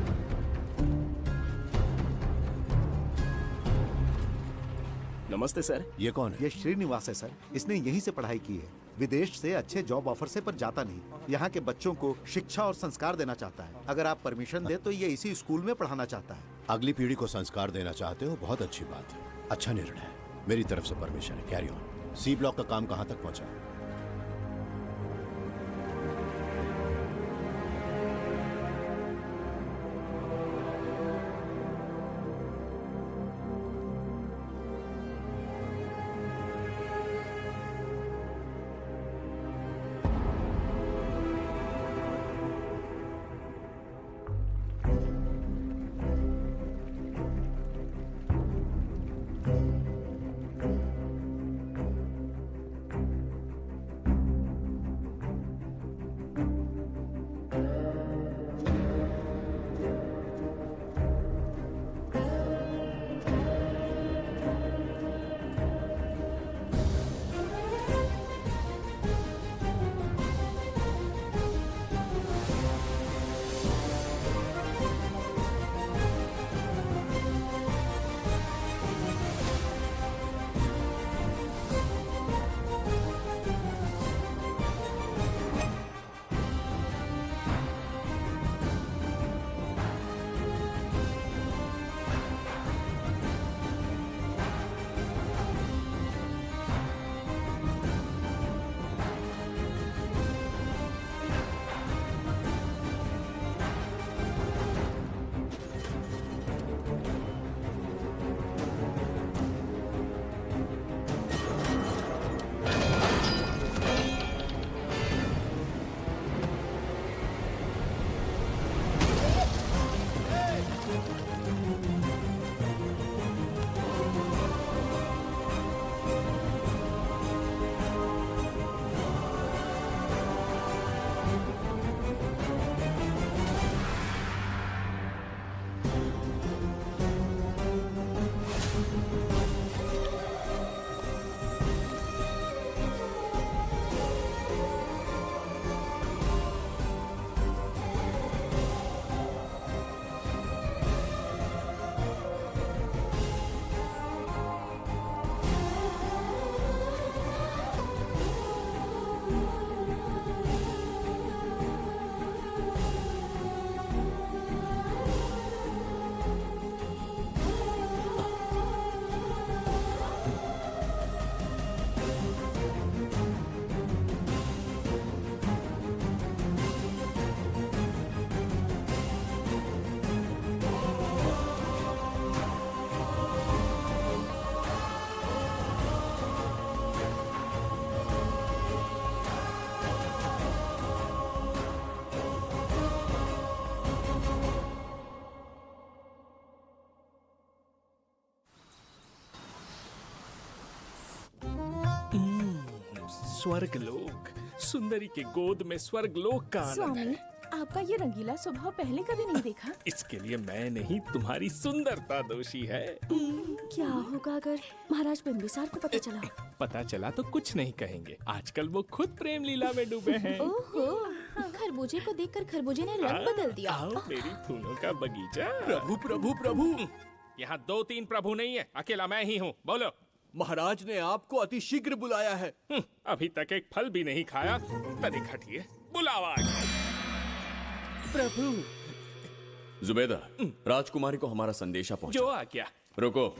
नमस्ते सर। ये कौन है? ये श्रीनिवास है सर। इसने यहीं से पढ़ाई की है। विदेश से अच्छे जॉब ऑफर से पर जाता नहीं। यहाँ के बच्चों को शिक्षा और संस्कार देना चाहता है। अगर आप परमिशन दे तो ये इसी स्कूल में पढ़ाना चाहता है। अगली पीढ़ी को संस्कार देना चाहते हो, बहुत अच्छी बात है, अच्छा निर्णय है। मेरी तरफ से परमिशन है, कैरी ऑन। सी ब्लॉक का काम कहाँ तक पहुँचा? स्वर्ग लोक, सुंदरी के गोद में स्वर्ग लोक का आनंद स्वामी, है। आपका ये रंगीला स्वभाव पहले कभी नहीं देखा। इसके लिए मैं नहीं, तुम्हारी सुंदरता दोषी है। क्या होगा अगर महाराज बिंबिसार को पता चला? पता चला तो कुछ नहीं कहेंगे। आजकल वो खुद प्रेम लीला में डूबे हैं। ओहो, खरबूजे को देखकर खरबूजे ने रंग बदल दिया। आओ मेरी फूलों का बगीचा। प्रभु प्रभु प्रभु, यहाँ 2-3 प्रभु नहीं है, अकेला मैं ही हूँ। बोलो। महाराज ने आपको अति शीघ्र बुलाया है। अभी तक एक फल भी नहीं खाया, तनिक हटिए, बुलावा आ गया। प्रभु। जुबैदा, राजकुमारी को हमारा संदेशा पहुंचा। जो आ गया। रुको,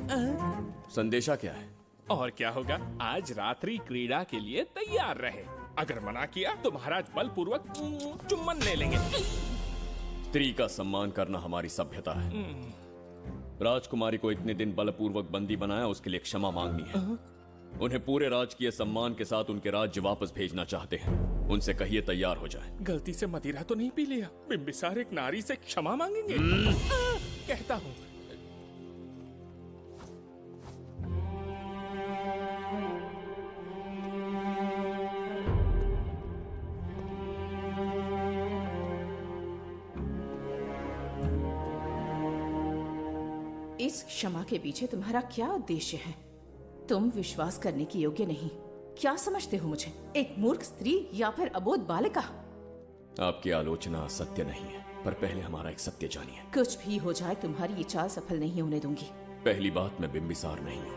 संदेशा क्या है? और क्या होगा, आज रात्रि क्रीड़ा के लिए तैयार रहे। अगर मना किया तो महाराज बलपूर्वक चुम्बन ले लेंगे। स्त्री का सम्मान करना हमारी सभ्यता है। राजकुमारी को इतने दिन बलपूर्वक बंदी बनाया, उसके लिए क्षमा मांगनी है। उन्हें पूरे राजकीय सम्मान के साथ उनके राज्य वापस भेजना चाहते हैं। उनसे कहिए तैयार हो जाए। गलती से मदिरा तो नहीं पी लिया? बिंबिसार एक नारी से क्षमा मांगेंगे? कहता हूँ। इस क्षमा के पीछे तुम्हारा क्या उद्देश्य है? तुम विश्वास करने की योग्य नहीं। क्या समझते हो मुझे, एक मूर्ख स्त्री या फिर अबोध बालिका? आपकी आलोचना सत्य नहीं है, पर पहले हमारा एक सत्य जानिए। कुछ भी हो जाए, तुम्हारी ये चाल सफल नहीं होने दूंगी। पहली बात, मैं बिंबिसार नहीं हूँ।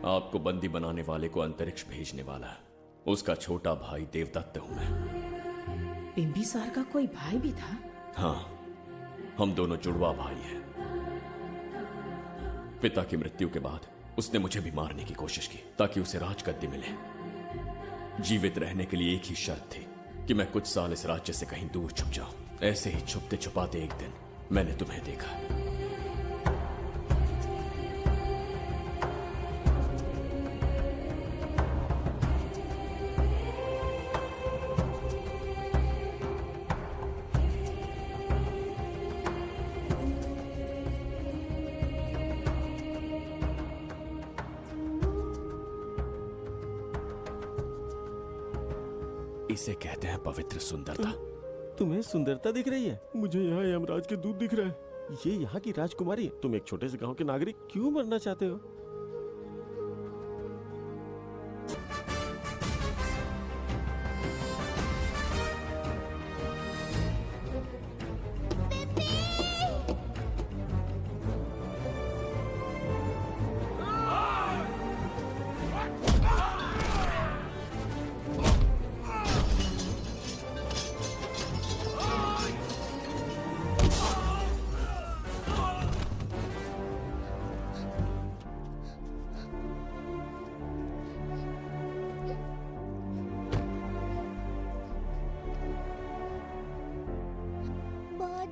आपको बंदी बनाने वाले को अंतरिक्ष भेजने वाला है। उसका छोटा भाई देवदत्त हूँ मैं। बिंबिसार का कोई भाई भी था? हाँ, हम दोनों जुड़वा भाई हैं। पिता की मृत्यु के बाद उसने मुझे भी मारने की कोशिश की ताकि उसे राजगद्दी मिले। जीवित रहने के लिए एक ही शर्त थी कि मैं कुछ साल इस राज्य से कहीं दूर छुप जाऊं। ऐसे ही छुपते छुपाते एक दिन मैंने तुम्हें देखा। इसे कहते हैं पवित्र सुंदरता। तुम्हें सुंदरता दिख रही है? मुझे यहाँ यमराज के दूत दिख रहा है। ये यहाँ की राजकुमारी है। तुम एक छोटे से गांव के नागरिक क्यों मरना चाहते हो?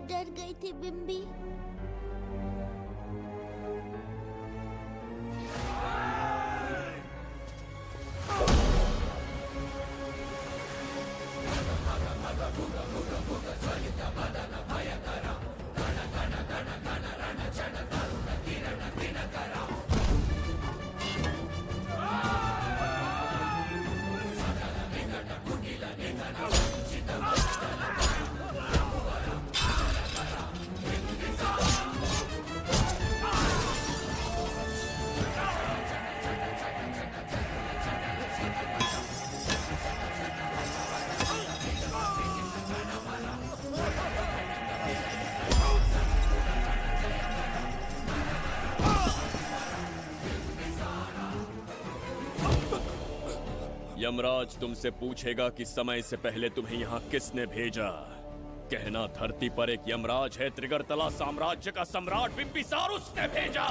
डर गई थी बिम्बी। यमराज तुमसे पूछेगा कि समय से पहले तुम्हें यहाँ किसने भेजा। कहना धरती पर एक यमराज है, त्रिगर्तला साम्राज्य का सम्राट बिंबिसार उसने भेजा।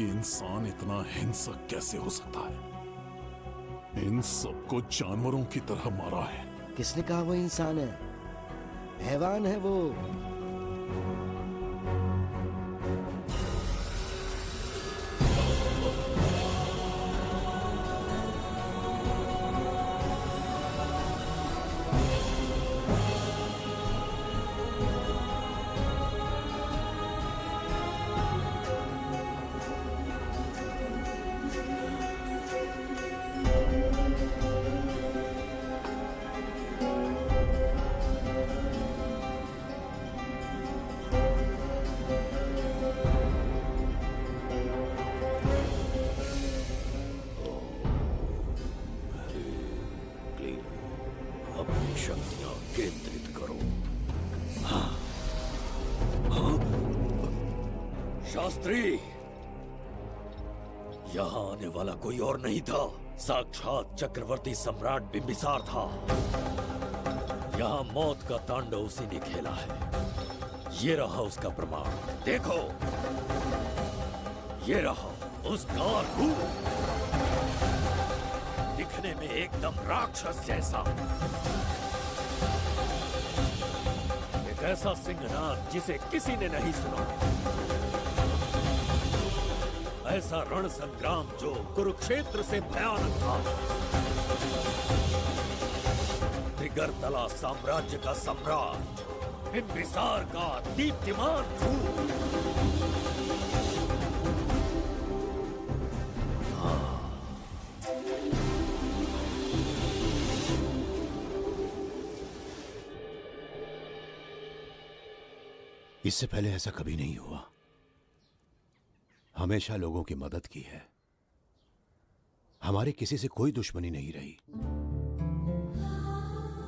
इंसान इतना हिंसक कैसे हो सकता है? इन सबको जानवरों की तरह मारा है। किसने कहा वो इंसान है? हैवान है वो। अपनी शक्तियां केंद्रित करो। शास्त्री, यहां आने वाला कोई और नहीं था, साक्षात चक्रवर्ती सम्राट बिंबिसार था। यहां मौत का तांडव उसी ने खेला है। ये रहा उसका प्रमाण, देखो। ये रहा उसका रूप, दिखने में एकदम राक्षस जैसा। एक ऐसा सिंहनाद जिसे किसी ने नहीं सुना। ऐसा रण संग्राम जो कुरुक्षेत्र से भयानक था। त्रिगर्तला साम्राज्य का सम्राट, बिंबिसार का दीप्तिमान रूप। इससे पहले ऐसा कभी नहीं हुआ। हमेशा लोगों की मदद की है। हमारे किसी से कोई दुश्मनी नहीं रही।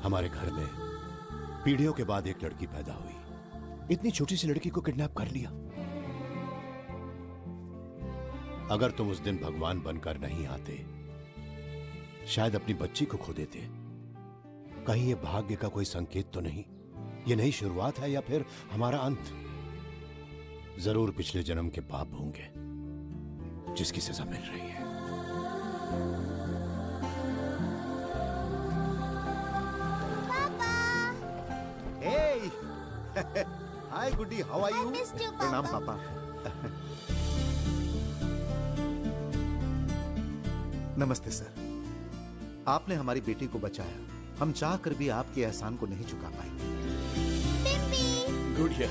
हमारे घर में पीढ़ियों के बाद एक लड़की पैदा हुई। इतनी छोटी सी लड़की को किडनैप कर लिया। अगर तुम उस दिन भगवान बनकर नहीं आते, शायद अपनी बच्ची को खो देते। कहीं ये भाग्य का कोई संकेत तो नहीं? ये नई शुरुआत है या फिर हमारा अंत? जरूर पिछले जन्म के पाप होंगे जिसकी सजा मिल रही है। Hey! Hi, Goody. How are you? I missed you, प्रणाम Papa. पापा। नमस्ते सर। आपने हमारी बेटी को बचाया। हम चाह कर भी आपके एहसान को नहीं चुका पाएंगे। गुड़िया।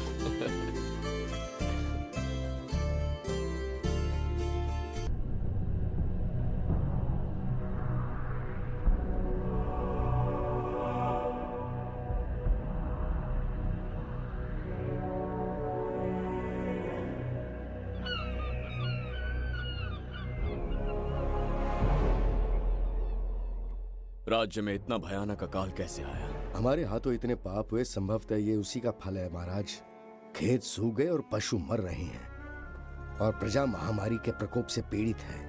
राज्य में इतना भयानक अकाल कैसे आया? हमारे हाथों इतने पाप हुए, संभवतः ये उसी का फल है महाराज। खेत सूख गए और पशु मर रहे हैं और प्रजा महामारी के प्रकोप से पीड़ित है।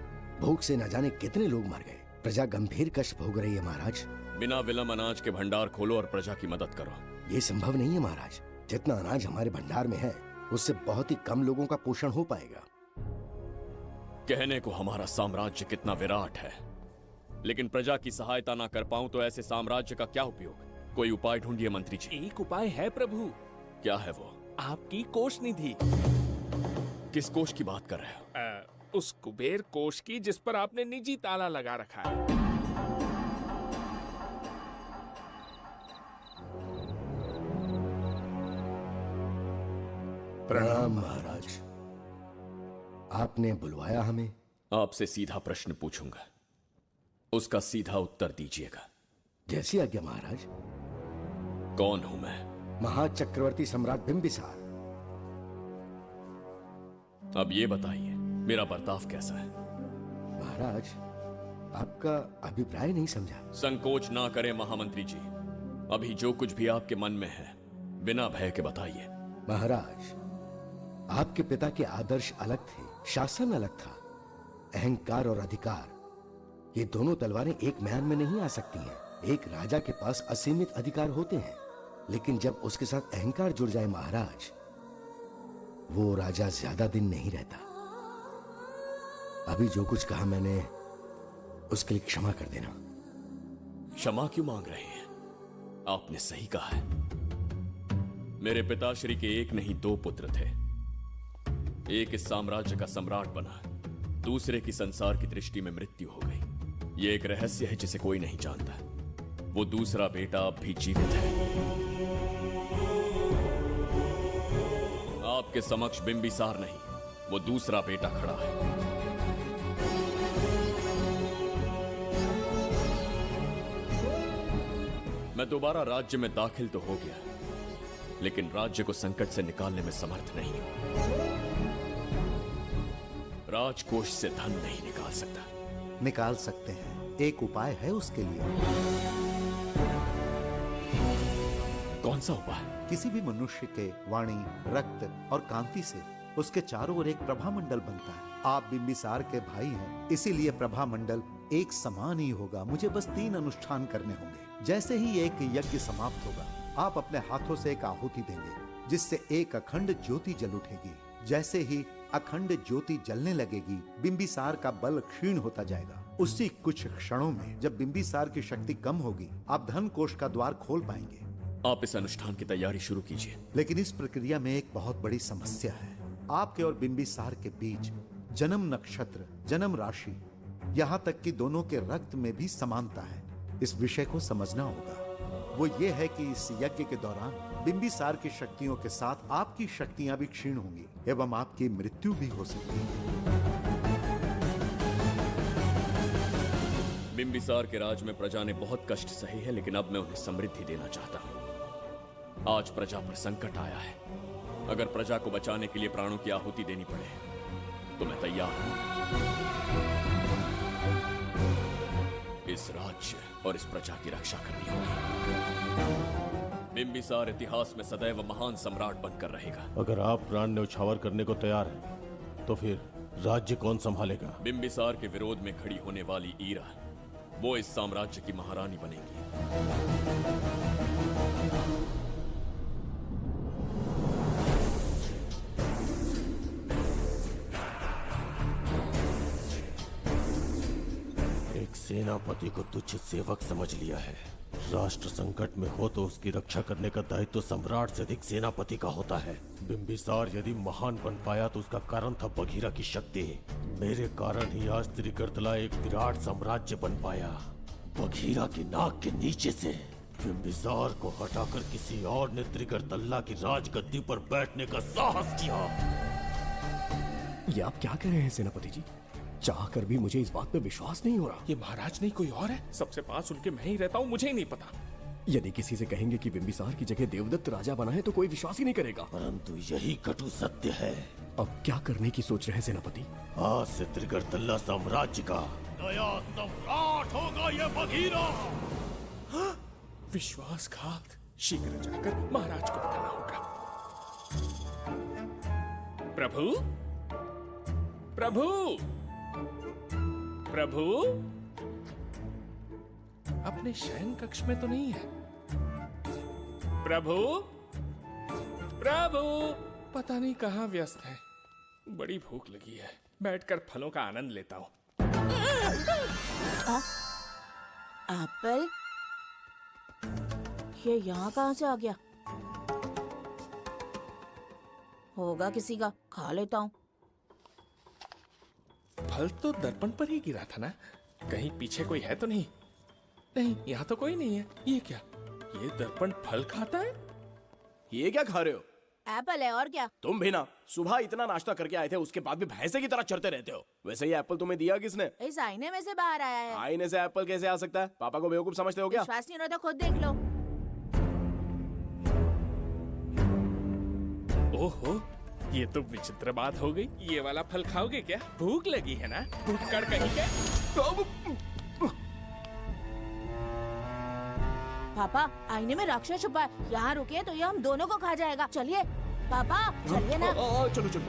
भूख से न जाने कितने लोग मर गए। प्रजा गंभीर कष्ट भोग रही है महाराज। बिना विलंब अनाज के भंडार खोलो और प्रजा की मदद करो। ये संभव नहीं है महाराज। जितना अनाज हमारे भंडार में है उससे बहुत ही कम लोगों का पोषण हो पाएगा। कहने को हमारा साम्राज्य कितना विराट है, लेकिन प्रजा की सहायता ना कर पाऊं तो ऐसे साम्राज्य का क्या उपयोग? कोई उपाय ढूंढिए मंत्री जी। एक उपाय है प्रभु। क्या है वो? आपकी कोष निधि। किस कोष की बात कर रहे हो? उस कुबेर कोष की जिस पर आपने निजी ताला लगा रखा है। प्रणाम महाराज। आपने बुलवाया हमें? आपसे सीधा प्रश्न पूछूंगा, उसका सीधा उत्तर दीजिएगा। जैसी आज्ञा महाराज। कौन हूं मैं? महाचक्रवर्ती सम्राट बिंबिसार। अब ये बताइए, मेरा बर्ताव कैसा है? महाराज, आपका अभिप्राय नहीं समझा। संकोच ना करें महामंत्री जी। अभी जो कुछ भी आपके मन में है बिना भय के बताइए। महाराज, आपके पिता के आदर्श अलग थे, शासन अलग था। अहंकार और अधिकार, ये दोनों तलवारें एक म्यान में नहीं आ सकती हैं। एक राजा के पास असीमित अधिकार होते हैं, लेकिन जब उसके साथ अहंकार जुड़ जाए महाराज, वो राजा ज्यादा दिन नहीं रहता। अभी जो कुछ कहा मैंने उसके लिए क्षमा कर देना। क्षमा क्यों मांग रहे हैं? आपने सही कहा है। मेरे पिताश्री के एक नहीं 2 पुत्र थे। एक इस साम्राज्य का सम्राट बना, दूसरे की संसार की दृष्टि में मृत्यु हो गई। ये एक रहस्य है जिसे कोई नहीं जानता। वो दूसरा बेटा अब भी जीवित है। आपके समक्ष बिंबिसार नहीं, वो दूसरा बेटा खड़ा है। मैं दोबारा राज्य में दाखिल तो हो गया, लेकिन राज्य को संकट से निकालने में समर्थ नहीं हूं। राजकोष से धन नहीं निकाल सकता। निकाल सकते हैं, एक उपाय है उसके लिए। कौन सा उपाय? किसी भी मनुष्य के वाणी, रक्त और कांति से उसके चारों ओर एक प्रभामंडल बनता है। आप बिंबिसार के भाई हैं, इसीलिए प्रभामंडल एक समान ही होगा। मुझे बस 3 अनुष्ठान करने होंगे। जैसे ही एक यज्ञ समाप्त होगा, आप अपने हाथों से एक आहुति देंगे, जिससे एक अखंड ज्योति जल उठेगी। जैसे ही अखंड ज्योति जलने लगेगी, बिंबिसार का बल क्षीण होता जाएगा। उसी कुछ क्षणों में जब बिंबिसार की शक्ति कम होगी, आप धन कोष का द्वार खोल पाएंगे। आप इस अनुष्ठान की तैयारी शुरू कीजिए। लेकिन इस प्रक्रिया में एक बहुत बड़ी समस्या है। आपके और बिंबिसार के बीच जन्म नक्षत्र, जन्म राशि, यहाँ तक कि दोनों के रक्त में भी समानता है। इस विषय को समझना होगा। वो ये है कि इस यज्ञ के दौरान बिंबिसार की शक्तियों के साथ आपकी शक्तियां भी क्षीण होंगी एवं आपकी मृत्यु भी हो सकती है। बिंबिसार के राज में प्रजा ने बहुत कष्ट सहे है, लेकिन अब मैं उन्हें समृद्धि देना चाहता हूँ। आज प्रजा पर संकट आया है। अगर प्रजा को बचाने के लिए प्राणों की आहुति देनी पड़े तो मैं तैयार हूँ। इस राज्य और इस प्रजा की रक्षा करनी होगी। बिंबिसार इतिहास में सदैव महान सम्राट बनकर रहेगा। अगर आप प्राण न्यौछावर करने को तैयार हैं, तो फिर राज्य कौन संभालेगा? बिंबिसार के विरोध में खड़ी होने वाली ईरा, वो इस साम्राज्य की महारानी बनेगी। एक सेनापति को तुच्छ सेवक समझ लिया है। राष्ट्र संकट में हो तो उसकी रक्षा करने का दायित्व तो सम्राट से अधिक सेनापति का होता है। बिंबिसार यदि महान बन पाया तो उसका कारण था बघीरा की शक्ति। मेरे कारण ही आज त्रिगर्तला एक विराट साम्राज्य बन पाया। बघीरा की नाक के नीचे से बिंबिसार को हटाकर किसी और ने त्रिगर्तल्ला की राजगद्दी पर बैठने का साहस किया। ये आप क्या कह रहे हैं सेनापति जी? चाह कर भी मुझे इस बात पे विश्वास नहीं हो रहा। ये महाराज नहीं कोई और है। सबसे पास उनके मैं ही रहता हूँ, मुझे ही नहीं पता। यदि किसी से कहेंगे कि बिंबिसार की जगह देवदत्त राजा बना है तो कोई विश्वास ही नहीं करेगा। परंतु यही कटु सत्य है। अब क्या करने की सोच रहे हैं सेनापति? आज से त्रिगर्तल्ला साम्राज्य का नया सम्राट होगा ये बघीरा। विश्वासघात। शीघ्र जाकर महाराज को बताना होगा। प्रभु, प्रभु, प्रभु, अपने शयन कक्ष में तो नहीं है। प्रभु, प्रभु, पता नहीं कहाँ व्यस्त है। बड़ी भूख लगी है, बैठकर फलों का आनंद लेता हूँ। एप्पल? ये यहाँ कहाँ से आ गया? होगा किसी का, खा लेता हूँ। फल तो दर्पण पर ही गिरा था ना? कहीं पीछे कोई है तो नहीं? नहीं, यहाँ तो कोई नहीं है। ये क्या? ये दर्पण फल खाता है? ये क्या खा रहे हो? एप्पल है और क्या? तुम भी ना सुबह इतना नाश्ता करके आए थे, उसके बाद भी भैंसे की तरह चढ़ते रहते हो। वैसे ये एप्पल तुम्हें दिया किसने? इस आईने में से बाहर आया है। आईने से एप्पल कैसे आ सकता है? पापा को बेवकूफ समझते हो क्या? विश्वास नहीं हो रहा तो खुद देख लो। ओहो, ये तो विचित्र बात हो गई। ये वाला फल खाओगे क्या? भूख लगी है ना? भूखड़ कहीं के? पापा, आईने में राक्षस छुपा है। यहाँ रुके तो ये हम दोनों को खा जाएगा। चलिए पापा, चलिए ना। चलो चलो।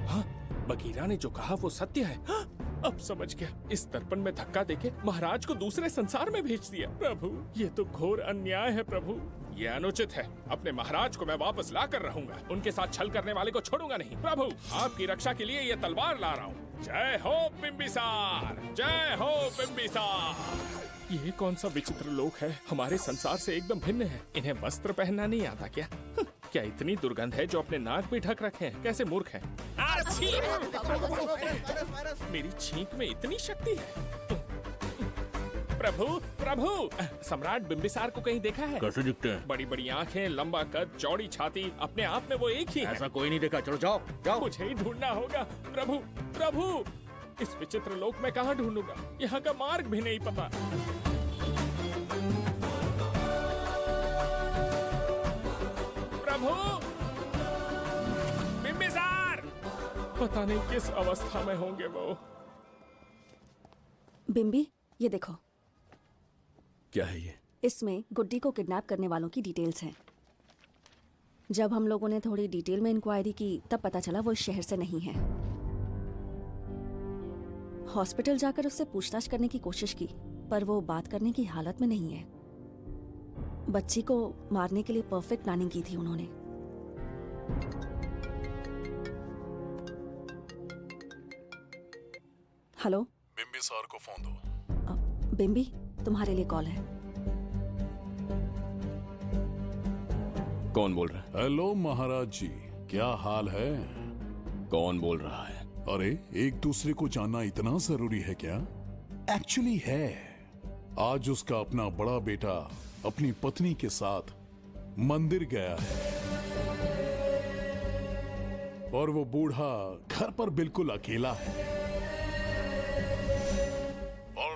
हाँ, बघीरा ने जो कहा वो सत्य है। हाँ, अब समझ गया। इस दर्पण में धक्का देके महाराज को दूसरे संसार में भेज दिया। प्रभु, ये तो घोर अन्याय है प्रभु। ये अनुचित है। अपने महाराज को मैं वापस ला कर रहूंगा। उनके साथ छल करने वाले को छोड़ूंगा नहीं। प्रभु, आपकी रक्षा के लिए ये तलवार ला रहा हूँ। जय हो बिंबिसार, जय हो बिंबिसार। ये कौन सा विचित्र लोक है, हमारे संसार से एकदम भिन्न है। इन्हें वस्त्र पहनना नहीं आता क्या? क्या इतनी दुर्गंध है जो अपने नाक भी ढक रखे हैं? कैसे मूर्ख हैं? मेरी छींक में इतनी शक्ति है। प्रभु प्रभु, सम्राट बिंबिसार को कहीं देखा है? कैसे दिखते हैं? बड़ी बड़ी आंखें, लंबा कद, चौड़ी छाती, अपने आप में वो एक ही है। ऐसा कोई नहीं देखा। चलो जाओ जाओ। मुझे ही ढूंढना होगा। प्रभु प्रभु, इस विचित्र लोक में कहाँ ढूंढूंगा? यहाँ का मार्ग भी नहीं पता। प्रभु बिंबिसार, पता नहीं किस अवस्था में होंगे वो। बिम्बी, ये देखो। क्या है ये? इसमें गुड्डी को किडनैप करने वालों की डिटेल्स हैं। जब हम लोगों ने थोड़ी डिटेल में इंक्वायरी की तब पता चला वो इस शहर से नहीं है। हॉस्पिटल जाकर उससे पूछताछ करने की कोशिश की पर वो बात करने की हालत में नहीं है। बच्ची को मारने के लिए परफेक्ट प्लानिंग की थी उन्होंने। हेलो, बिंबिसार को फोन दो। बिम्बी, तुम्हारे लिए कॉल है। कौन बोल रहा है? हेलो महाराज जी, क्या हाल है? कौन बोल रहा है? अरे, एक दूसरे को जानना इतना जरूरी है क्या? एक्चुअली है। आज उसका अपना बड़ा बेटा अपनी पत्नी के साथ मंदिर गया है और वो बूढ़ा घर पर बिल्कुल अकेला है और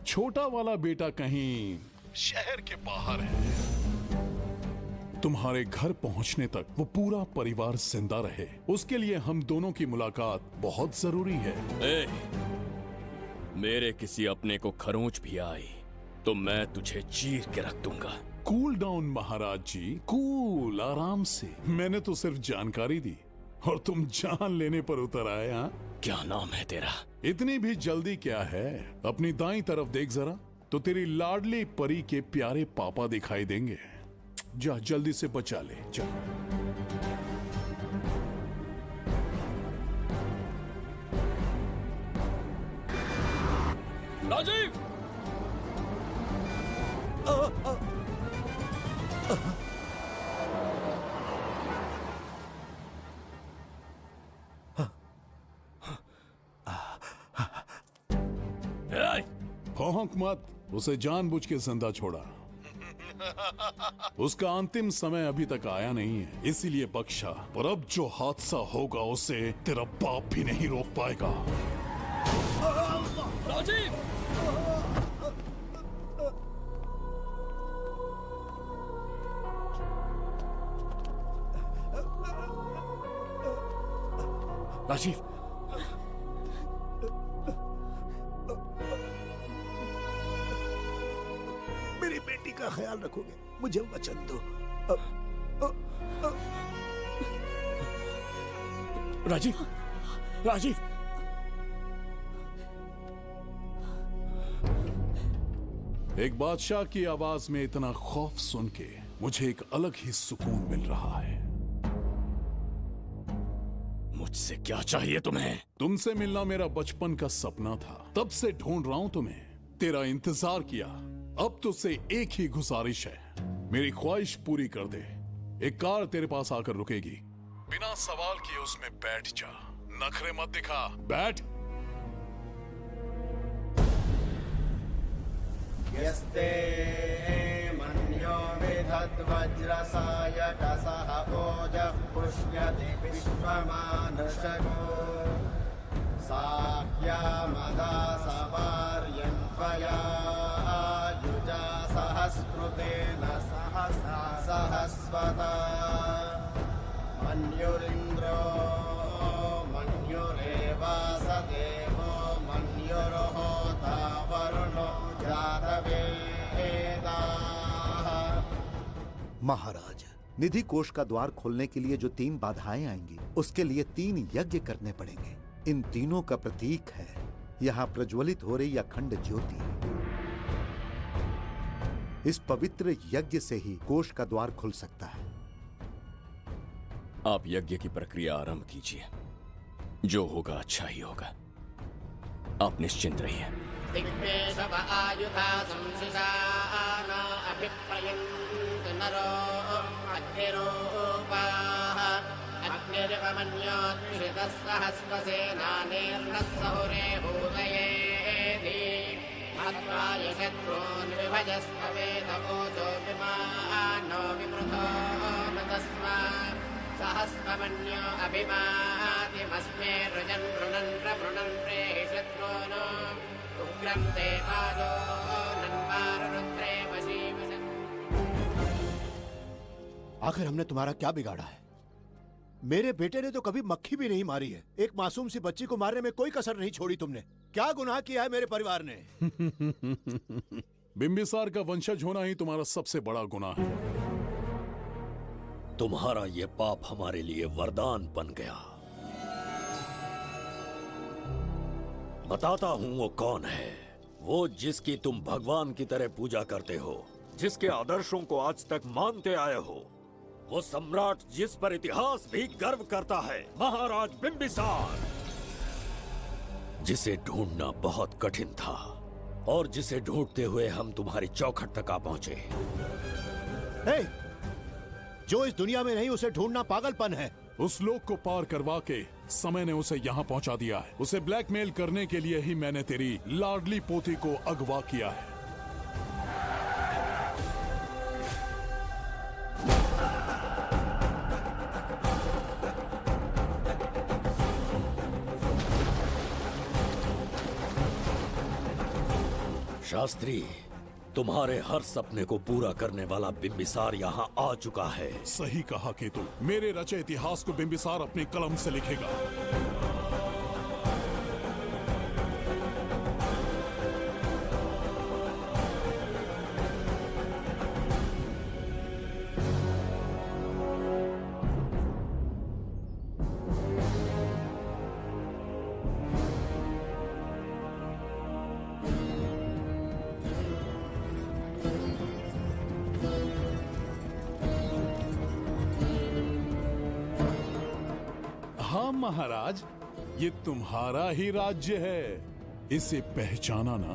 छोटा वाला बेटा कहीं शहर के बाहर है। तुम्हारे घर पहुंचने तक वो पूरा परिवार जिंदा रहे, उसके लिए हम दोनों की मुलाकात बहुत जरूरी है। मेरे किसी अपने को खरोंच भी आई तो मैं तुझे चीर के रख दूंगा। कूल डाउन महाराज जी, कूल, आराम से। मैंने तो सिर्फ जानकारी दी और तुम जान लेने पर उतर आए। हाँ, क्या नाम है तेरा? इतनी भी जल्दी क्या है? अपनी दाईं तरफ देख जरा, तो तेरी लाडली परी के प्यारे पापा दिखाई देंगे। जा, जल्दी से बचा ले, जा। राजीव! भौंक मत, उसे जानबूझ के जिंदा छोड़ा। उसका अंतिम समय अभी तक आया नहीं है, इसीलिए बख्शा। पर अब जो हादसा होगा उसे तेरा बाप भी नहीं रोक पाएगा। राजीव! राजीव! मेरी बेटी का ख्याल रखोगे? मुझे वचन दो। राजीव! राजीव! एक बादशाह की आवाज में इतना खौफ सुन के मुझे एक अलग ही सुकून मिल रहा है। मुझसे क्या चाहिए तुम्हें? तुमसे मिलना मेरा बचपन का सपना था, तब से ढूंढ रहा हूं तुम्हें। तेरा इंतजार किया, अब तुझसे एक ही गुजारिश है, मेरी ख्वाहिश पूरी कर दे। एक कार तेरे पास आकर रुकेगी, बिना सवाल किए उसमें बैठ जा, नखरे मत दिखा, बैठ। यस्ते मन्यो विधद्वज्रसायकसः ओजः पुष्यति विश्वमानशको साख्यामदासवार्यं त्वया युजा सहस्कृतेन सहसा सहस्वता मन्युरिन्द्रो मन्युरेवास देवो मन्युर्होता वरुणो महाराज, निधि कोष का द्वार खोलने के लिए जो 3 बाधाएं आएंगी, उसके लिए 3 यज्ञ करने पड़ेंगे। इन तीनों का प्रतीक है यहाँ प्रज्वलित हो रही अखंड ज्योति। इस पवित्र यज्ञ से ही कोष का द्वार खुल सकता है। आप यज्ञ की प्रक्रिया आरंभ कीजिए, जो होगा अच्छा ही होगा। आप निश्चिंत रहिए। दिग्वेशव आयुधा संशिशान अभिप्रयन्त नरो अग्निरूपाः अग्निर्वमन्योत्क्षितः सहस्रसेनानेर्नः सहुरे भूतयेति मत्वा यशत्रून् विभजस्त्ववेदभूतो विमानो विवृतो न तस्मात् सहस्रमन्यो अभिमातिमस्मे रुजन् रुणन् प्रवृणन् प्रेहि शत्रून् उग्रं ते पादो नन्वारुद्रे वशीवसन्। आखिर हमने तुम्हारा क्या बिगाड़ा है? मेरे बेटे ने तो कभी मक्खी भी नहीं मारी है। एक मासूम सी बच्ची को मारने में कोई कसर नहीं छोड़ी तुमने। क्या गुनाह किया है मेरे परिवार ने? बिंबिसार का वंशज होना ही तुम्हारा सबसे बड़ा गुनाह है। तुम्हारा ये पाप हमारे लिए वरदान बन गया। बताता हूं वो कौन है। वो जिसकी तुम भगवान की तरह पूजा करते हो, जिसके आदर्शों को आज तक मानते आए हो, वो सम्राट जिस पर इतिहास भी गर्व करता है, महाराज बिंबिसार, जिसे ढूंढना बहुत कठिन था और जिसे ढूंढते हुए हम तुम्हारी चौखट तक आ पहुंचे। जो इस दुनिया में नहीं उसे ढूंढना पागलपन है। उस लोक को पार करवा के समय ने उसे यहाँ पहुँचा दिया है। उसे ब्लैकमेल करने के लिए ही मैंने तेरी लाडली पोती को अगवा किया है। शास्त्री, तुम्हारे हर सपने को पूरा करने वाला बिंबिसार यहाँ आ चुका है। सही कहा केतु। मेरे रचे इतिहास को बिंबिसार अपनी कलम से लिखेगा। हाँ महाराज, ये तुम्हारा ही राज्य है। इसे पहचाना ना?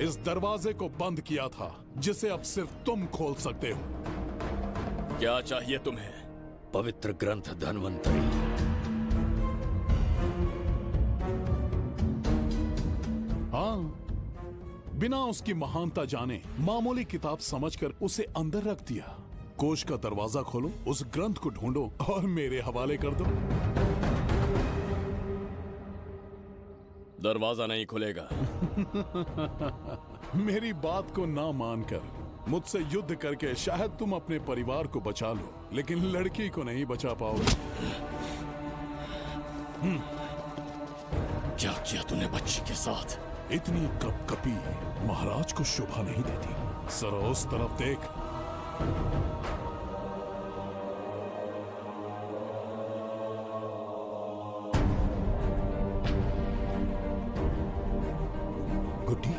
इस दरवाजे को बंद किया था जिसे अब सिर्फ तुम खोल सकते हो। क्या चाहिए तुम्हें? पवित्र ग्रंथ धन्वंतरी। हाँ, बिना उसकी महानता जाने मामूली किताब समझकर उसे अंदर रख दिया। कोष का दरवाजा खोलो, उस ग्रंथ को ढूंढो और मेरे हवाले कर दो। दरवाजा नहीं खुलेगा। मेरी बात को ना मानकर मुझसे युद्ध करके शायद तुम अपने परिवार को बचा लो, लेकिन लड़की को नहीं बचा पाओगे। क्या किया तूने बच्ची के साथ? इतनी कपकपी महाराज को शोभा नहीं देती। जरा उस तरफ देख। गुड्डी,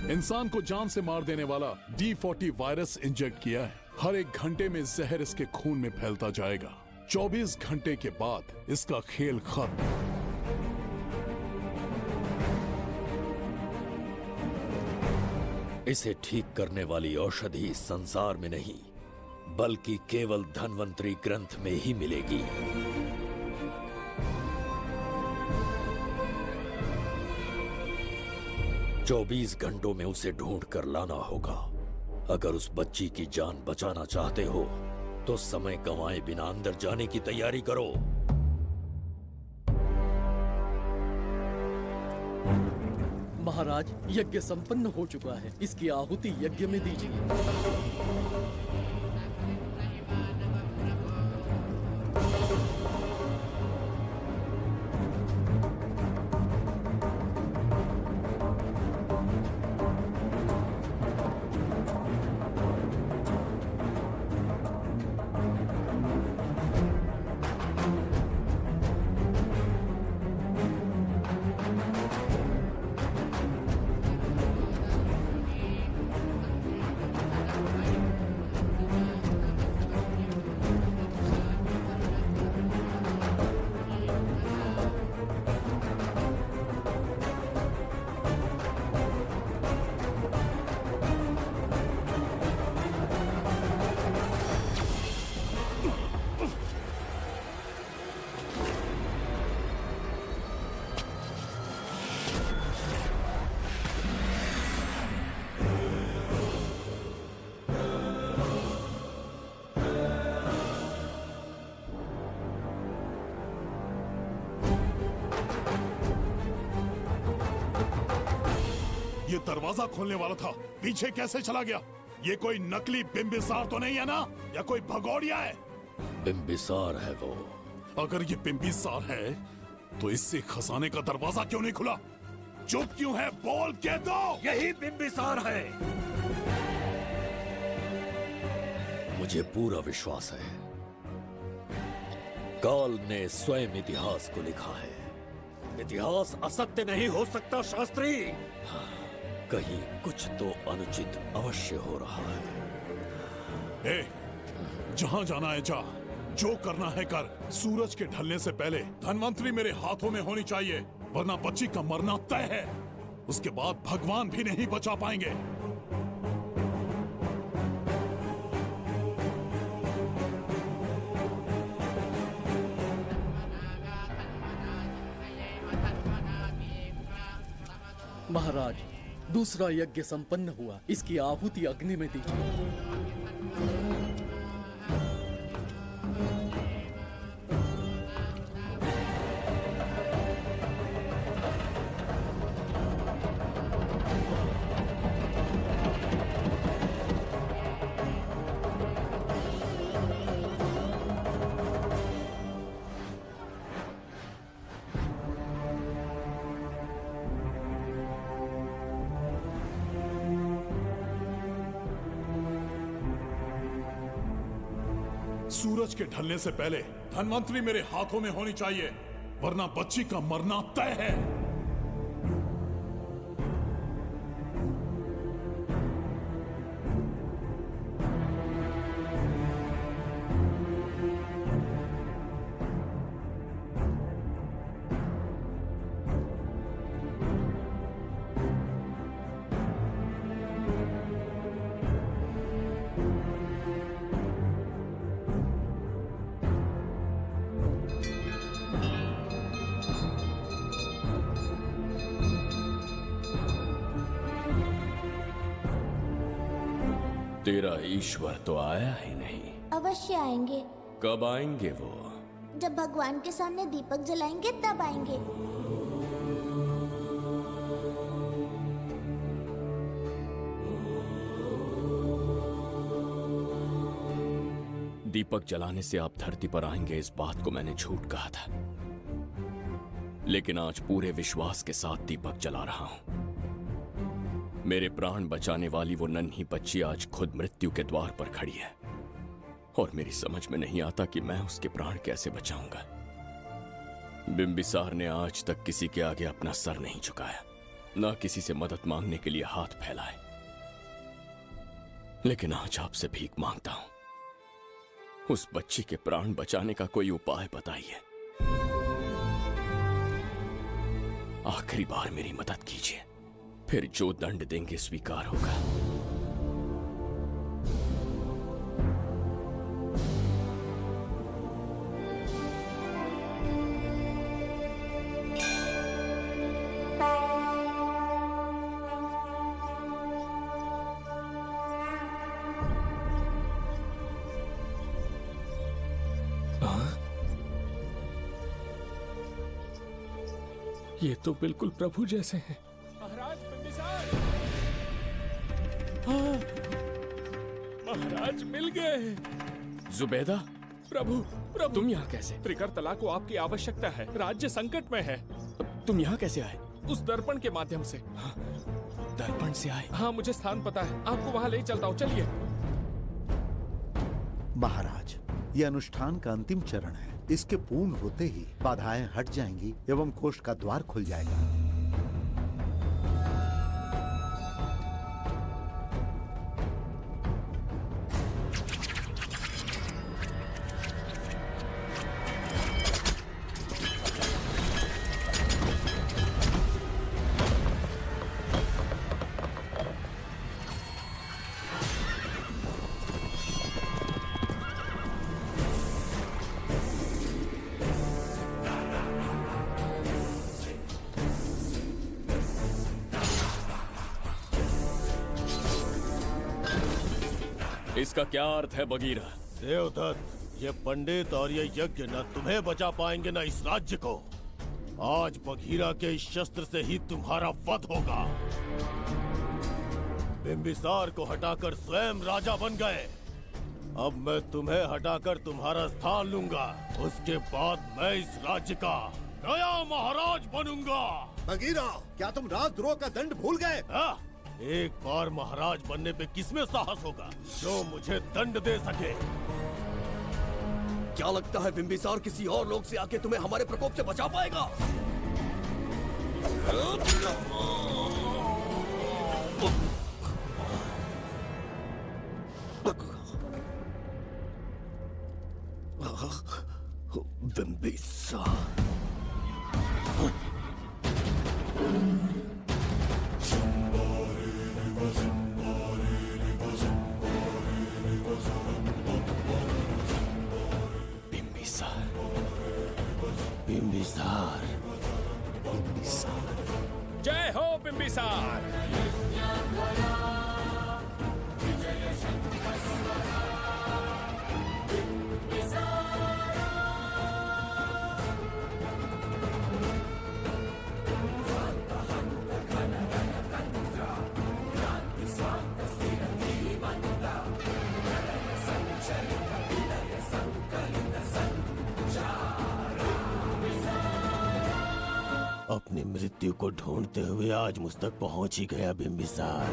इंसान को जान से मार देने वाला D40 वायरस इंजेक्ट किया है। हर एक घंटे में जहर इसके खून में फैलता जाएगा। 24 घंटे के बाद इसका खेल खत्म। इसे ठीक करने वाली औषधि इस संसार में नहीं, बल्कि केवल धन्वंतरी ग्रंथ में ही मिलेगी। चौबीस घंटों में उसे ढूंढ कर लाना होगा। अगर उस बच्ची की जान बचाना चाहते हो तो समय गंवाए बिना अंदर जाने की तैयारी करो। महाराज, यज्ञ संपन्न हो चुका है। इसकी आहुति यज्ञ में दीजिए। दरवाजा खोलने वाला था, पीछे कैसे चला गया? ये कोई नकली बिम्बिसार तो नहीं है ना, या कोई भगोड़िया है? बिम्बिसार है वो। अगर ये बिम्बिसार है तो इससे खजाने का दरवाजा क्यों नहीं खुला? चुप क्यों है? बोल के दो। यही बिम्बिसार है। मुझे पूरा विश्वास है, काल ने स्वयं इतिहास को लिखा है। इतिहास असत्य नहीं हो सकता शास्त्री। हाँ, कहीं कुछ तो अनुचित अवश्य हो रहा है। ए, जहां जाना है जा, जो करना है कर। सूरज के ढलने से पहले धनवंतरी मेरे हाथों में होनी चाहिए, वरना बच्ची का मरना तय है। उसके बाद भगवान भी नहीं बचा पाएंगे। महाराज, दूसरा यज्ञ संपन्न हुआ, इसकी आहुति अग्नि में दीजिए। सूरज के ढलने से पहले धनवंतरी मेरे हाथों में होनी चाहिए, वरना बच्ची का मरना तय है। तेरा ईश्वर तो आया ही नहीं। अवश्य आएंगे। कब आएंगे वो? जब भगवान के सामने दीपक जलाएंगे तब आएंगे। दीपक जलाने से आप धरती पर आएंगे, इस बात को मैंने झूठ कहा था, लेकिन आज पूरे विश्वास के साथ दीपक जला रहा हूं। मेरे प्राण बचाने वाली वो नन्ही बच्ची आज खुद मृत्यु के द्वार पर खड़ी है, और मेरी समझ में नहीं आता कि मैं उसके प्राण कैसे बचाऊंगा। बिम्बिसार ने आज तक किसी के आगे अपना सर नहीं झुकाया, ना किसी से मदद मांगने के लिए हाथ फैलाए, लेकिन आज आपसे भीख मांगता हूं। उस बच्ची के प्राण बचाने का कोई उपाय बताइए। आखिरी बार मेरी मदद कीजिए, फिर जो दंड देंगे स्वीकार होगा। ये तो बिल्कुल प्रभु जैसे हैं। महाराज बिम्बिसार! हाँ, महाराज मिल गए। जुबैदा, प्रभु, प्रभु, तुम यहाँ कैसे? त्रिकर्तला को आपकी आवश्यकता है, राज्य संकट में है। तुम यहाँ कैसे आए? उस दर्पण के माध्यम से। हाँ, दर्पण से आए? हाँ, मुझे स्थान पता है, आपको वहाँ ले चलता हूँ, चलिए। महाराज, ये अनुष्ठान का अंतिम चरण है। इसके पूर्ण होते ही बाधाएं हट जाएंगी एवं कोष का द्वार खुल जाएगा। इसका क्या अर्थ है बगीरा? देवदत्त, ये पंडित और ये यज्ञ न तुम्हें बचा पाएंगे न इस राज्य को। आज बगीरा के इस शस्त्र से ही तुम्हारा वध होगा। बिंबिसार को हटाकर स्वयं राजा बन गए। अब मैं तुम्हें हटाकर तुम्हारा स्थान लूंगा। उसके बाद मैं इस राज्य का नया महाराज बनूंगा। बगीरा, क्या तुम राजद्रोह का दंड भूल गए? एक बार महाराज बनने पे किसमें साहस होगा जो मुझे दंड दे सके? क्या लगता है बिंबिसार किसी और लोग से आके तुम्हें हमारे प्रकोप से बचा पाएगा? बिंबिसार बिंबिसार जय हो बिंबिसार। अपनी मृत्यु को ढूंढते हुए आज मुझ तक पहुंच ही गया बिंबिसार।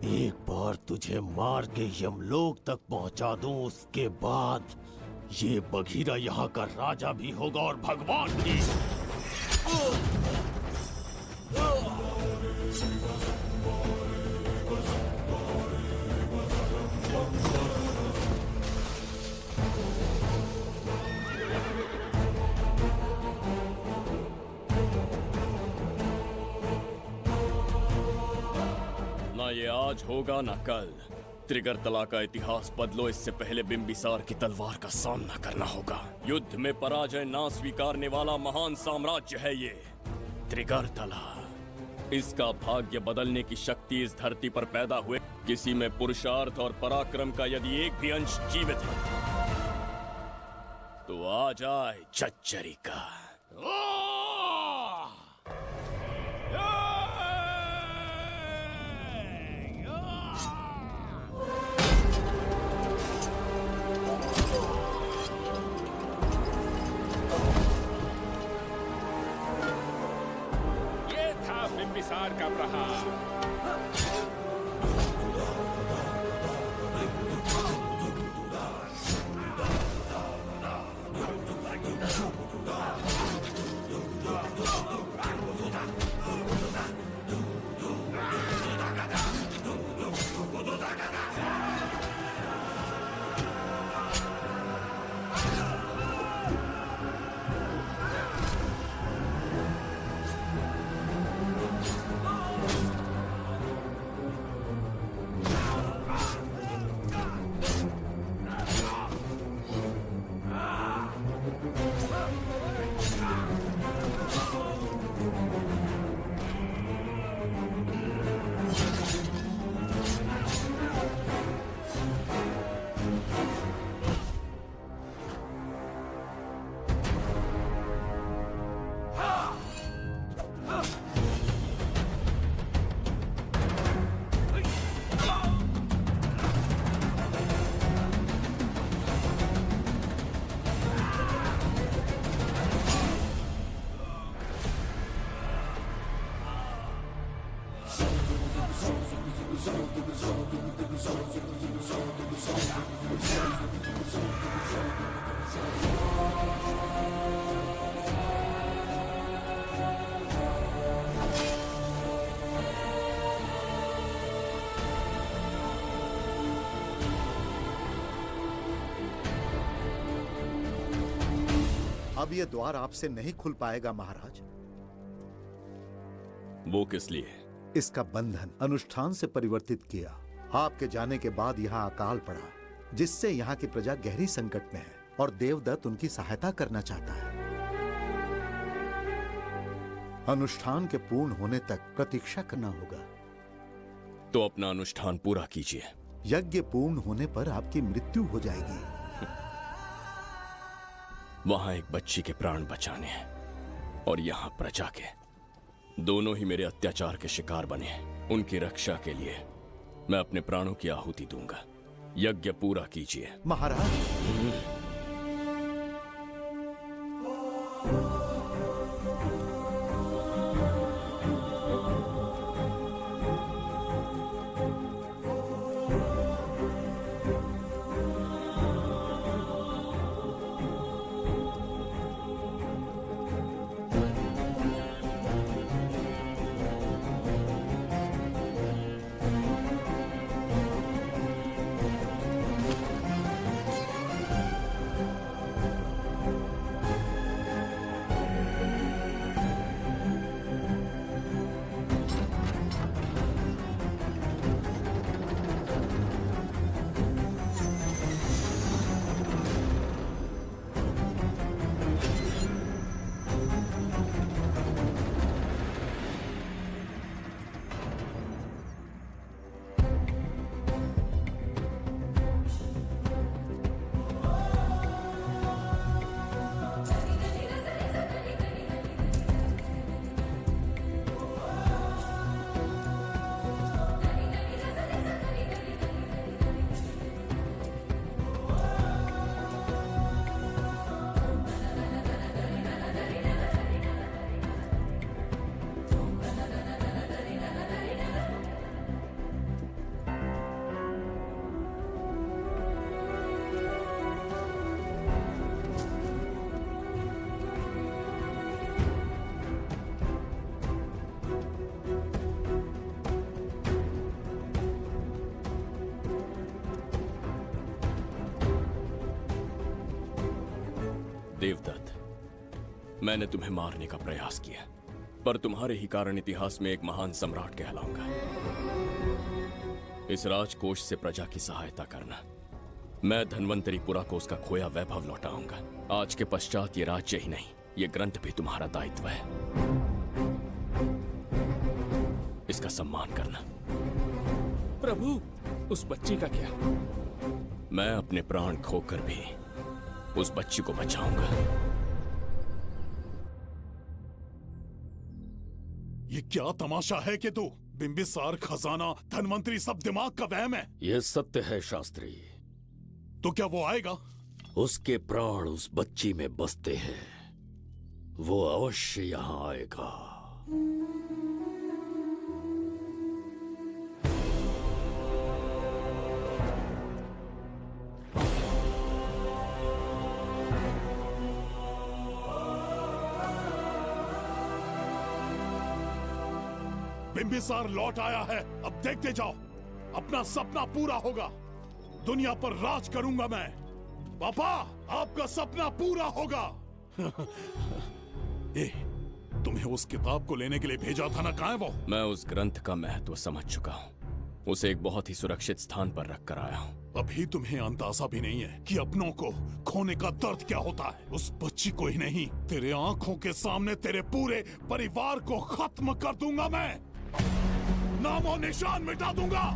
एक बार तुझे मार के यमलोक तक पहुंचा दूं, उसके बाद ये बघीरा यहाँ का राजा भी होगा और भगवान भी। ना ये आज होगा ना कल। त्रिगर्तला का इतिहास बदलो, इससे पहले बिंबिसार की तलवार का सामना करना होगा। युद्ध में पराजय ना स्वीकारने वाला महान साम्राज्य है ये त्रिगर्तला। इसका भाग्य बदलने की शक्ति इस धरती पर पैदा हुए किसी में पुरुषार्थ और पराक्रम का यदि एक भी अंश जीवित है तो आ जाए झज्जरी का। ये था बिंबिसार का प्रहार। अब ये द्वार आपसे नहीं खुल पाएगा महाराज। वो किस लिए? इसका बंधन अनुष्ठान से परिवर्तित किया। आपके जाने के बाद यहाँ अकाल पड़ा, जिससे यहाँ की प्रजा गहरी संकट में है और देवदत्त उनकी सहायता करना चाहता है। अनुष्ठान के पूर्ण होने तक प्रतीक्षा करना होगा। तो अपना अनुष्ठान पूरा कीजिए। यज्ञ पूर्ण होने पर आपकी मृत्यु हो जाएगी। वहां एक बच्ची के प्राण बचाने हैं और यहाँ प्रजा के, दोनों ही मेरे अत्याचार के शिकार बने हैं। उनकी रक्षा के लिए मैं अपने प्राणों की आहुति दूंगा। यज्ञ पूरा कीजिए। महाराज। देवदत्त, मैंने तुम्हें मारने का प्रयास किया, पर तुम्हारे ही कारण इतिहास में एक महान सम्राट कहलाऊंगा। इस राजकोष से प्रजा की सहायता करना। मैं धन्वंतरीपुरा को उसका खोया वैभव लौटाऊंगा। आज के पश्चात ये राज्य ही नहीं, ये ग्रंथ भी तुम्हारा दायित्व है। इसका सम्मान करना। प्रभु, उस बच्ची का क्या? मैं अपने प्राण खोकर भी उस बच्ची को बचाऊंगा। ये क्या तमाशा है कि तू बिंबिसार, खजाना, धनवंतरी सब दिमाग का वहम है? यह सत्य है शास्त्री। तो क्या वो आएगा? उसके प्राण उस बच्ची में बसते हैं। वो अवश्य यहाँ आएगा। बिंबिसार लौट आया है। अब देखते जाओ, अपना सपना पूरा होगा। दुनिया पर राज करूंगा मैं। पापा, आपका सपना पूरा होगा। तुम्हें उस किताब को लेने के लिए भेजा था ना, कहाँ है वो? मैं उस ग्रंथ का महत्व समझ चुका हूँ। उसे एक बहुत ही सुरक्षित स्थान पर रख कर आया हूँ। अभी तुम्हें अंदाजा भी नहीं है कि अपनों को खोने का दर्द क्या होता है। उस बच्ची को ही नहीं, तेरे आंखों के सामने तेरे पूरे परिवार को खत्म कर दूंगा मैं। नामो निशान मिटा दूंगा।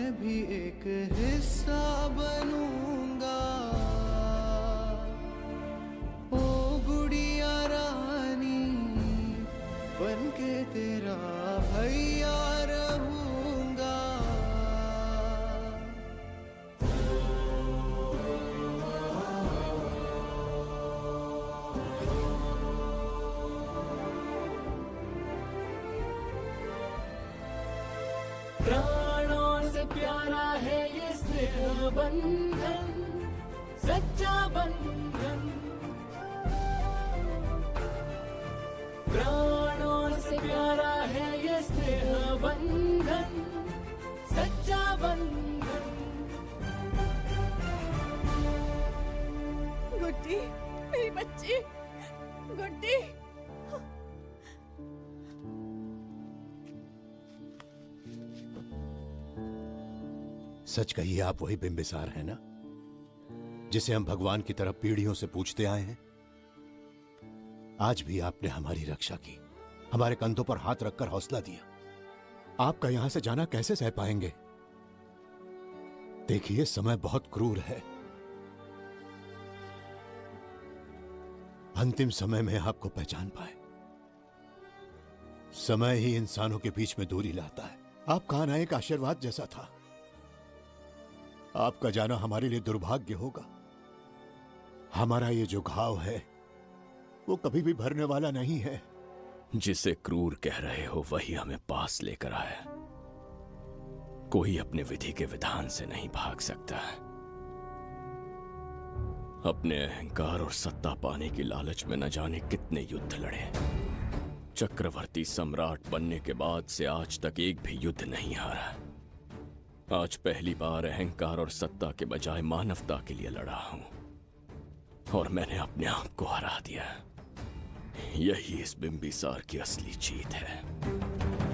मैं भी एक हिस्सा बनूंगा। ओ गुड़िया रानी बनके तेरा भैया रहूंगा। प्राणों से प्यारा है ये स्नेह बंधन, सच्चा बंधन। प्राणों से प्यारा है ये स्नेह बंधन, सच्चा बंधन। गुड्डी, मेरी बच्ची, गुड्डी। सच कहिए, आप वही बिंबिसार हैं ना, जिसे हम भगवान की तरफ पीढ़ियों से पूछते आए हैं? आज भी आपने हमारी रक्षा की, हमारे कंधों पर हाथ रखकर हौसला दिया। आपका यहां से जाना कैसे सह पाएंगे? देखिए, समय बहुत क्रूर है। अंतिम समय में आपको पहचान पाए। समय ही इंसानों के बीच में दूरी लाता है। आपका आना एक आशीर्वाद जैसा था। आपका जाना हमारे लिए दुर्भाग्य होगा। हमारा ये जो घाव है वो कभी भी भरने वाला नहीं है। जिसे क्रूर कह रहे हो वही हमें पास लेकर आया। कोई अपने विधि के विधान से नहीं भाग सकता। अपने अहंकार और सत्ता पाने की लालच में न जाने कितने युद्ध लड़े। चक्रवर्ती सम्राट बनने के बाद से आज तक एक भी युद्ध नहीं हारा। आज पहली बार अहंकार और सत्ता के बजाय मानवता के लिए लड़ा हूं, और मैंने अपने आप को हरा दिया। यही इस बिंबिसार की असली जीत है।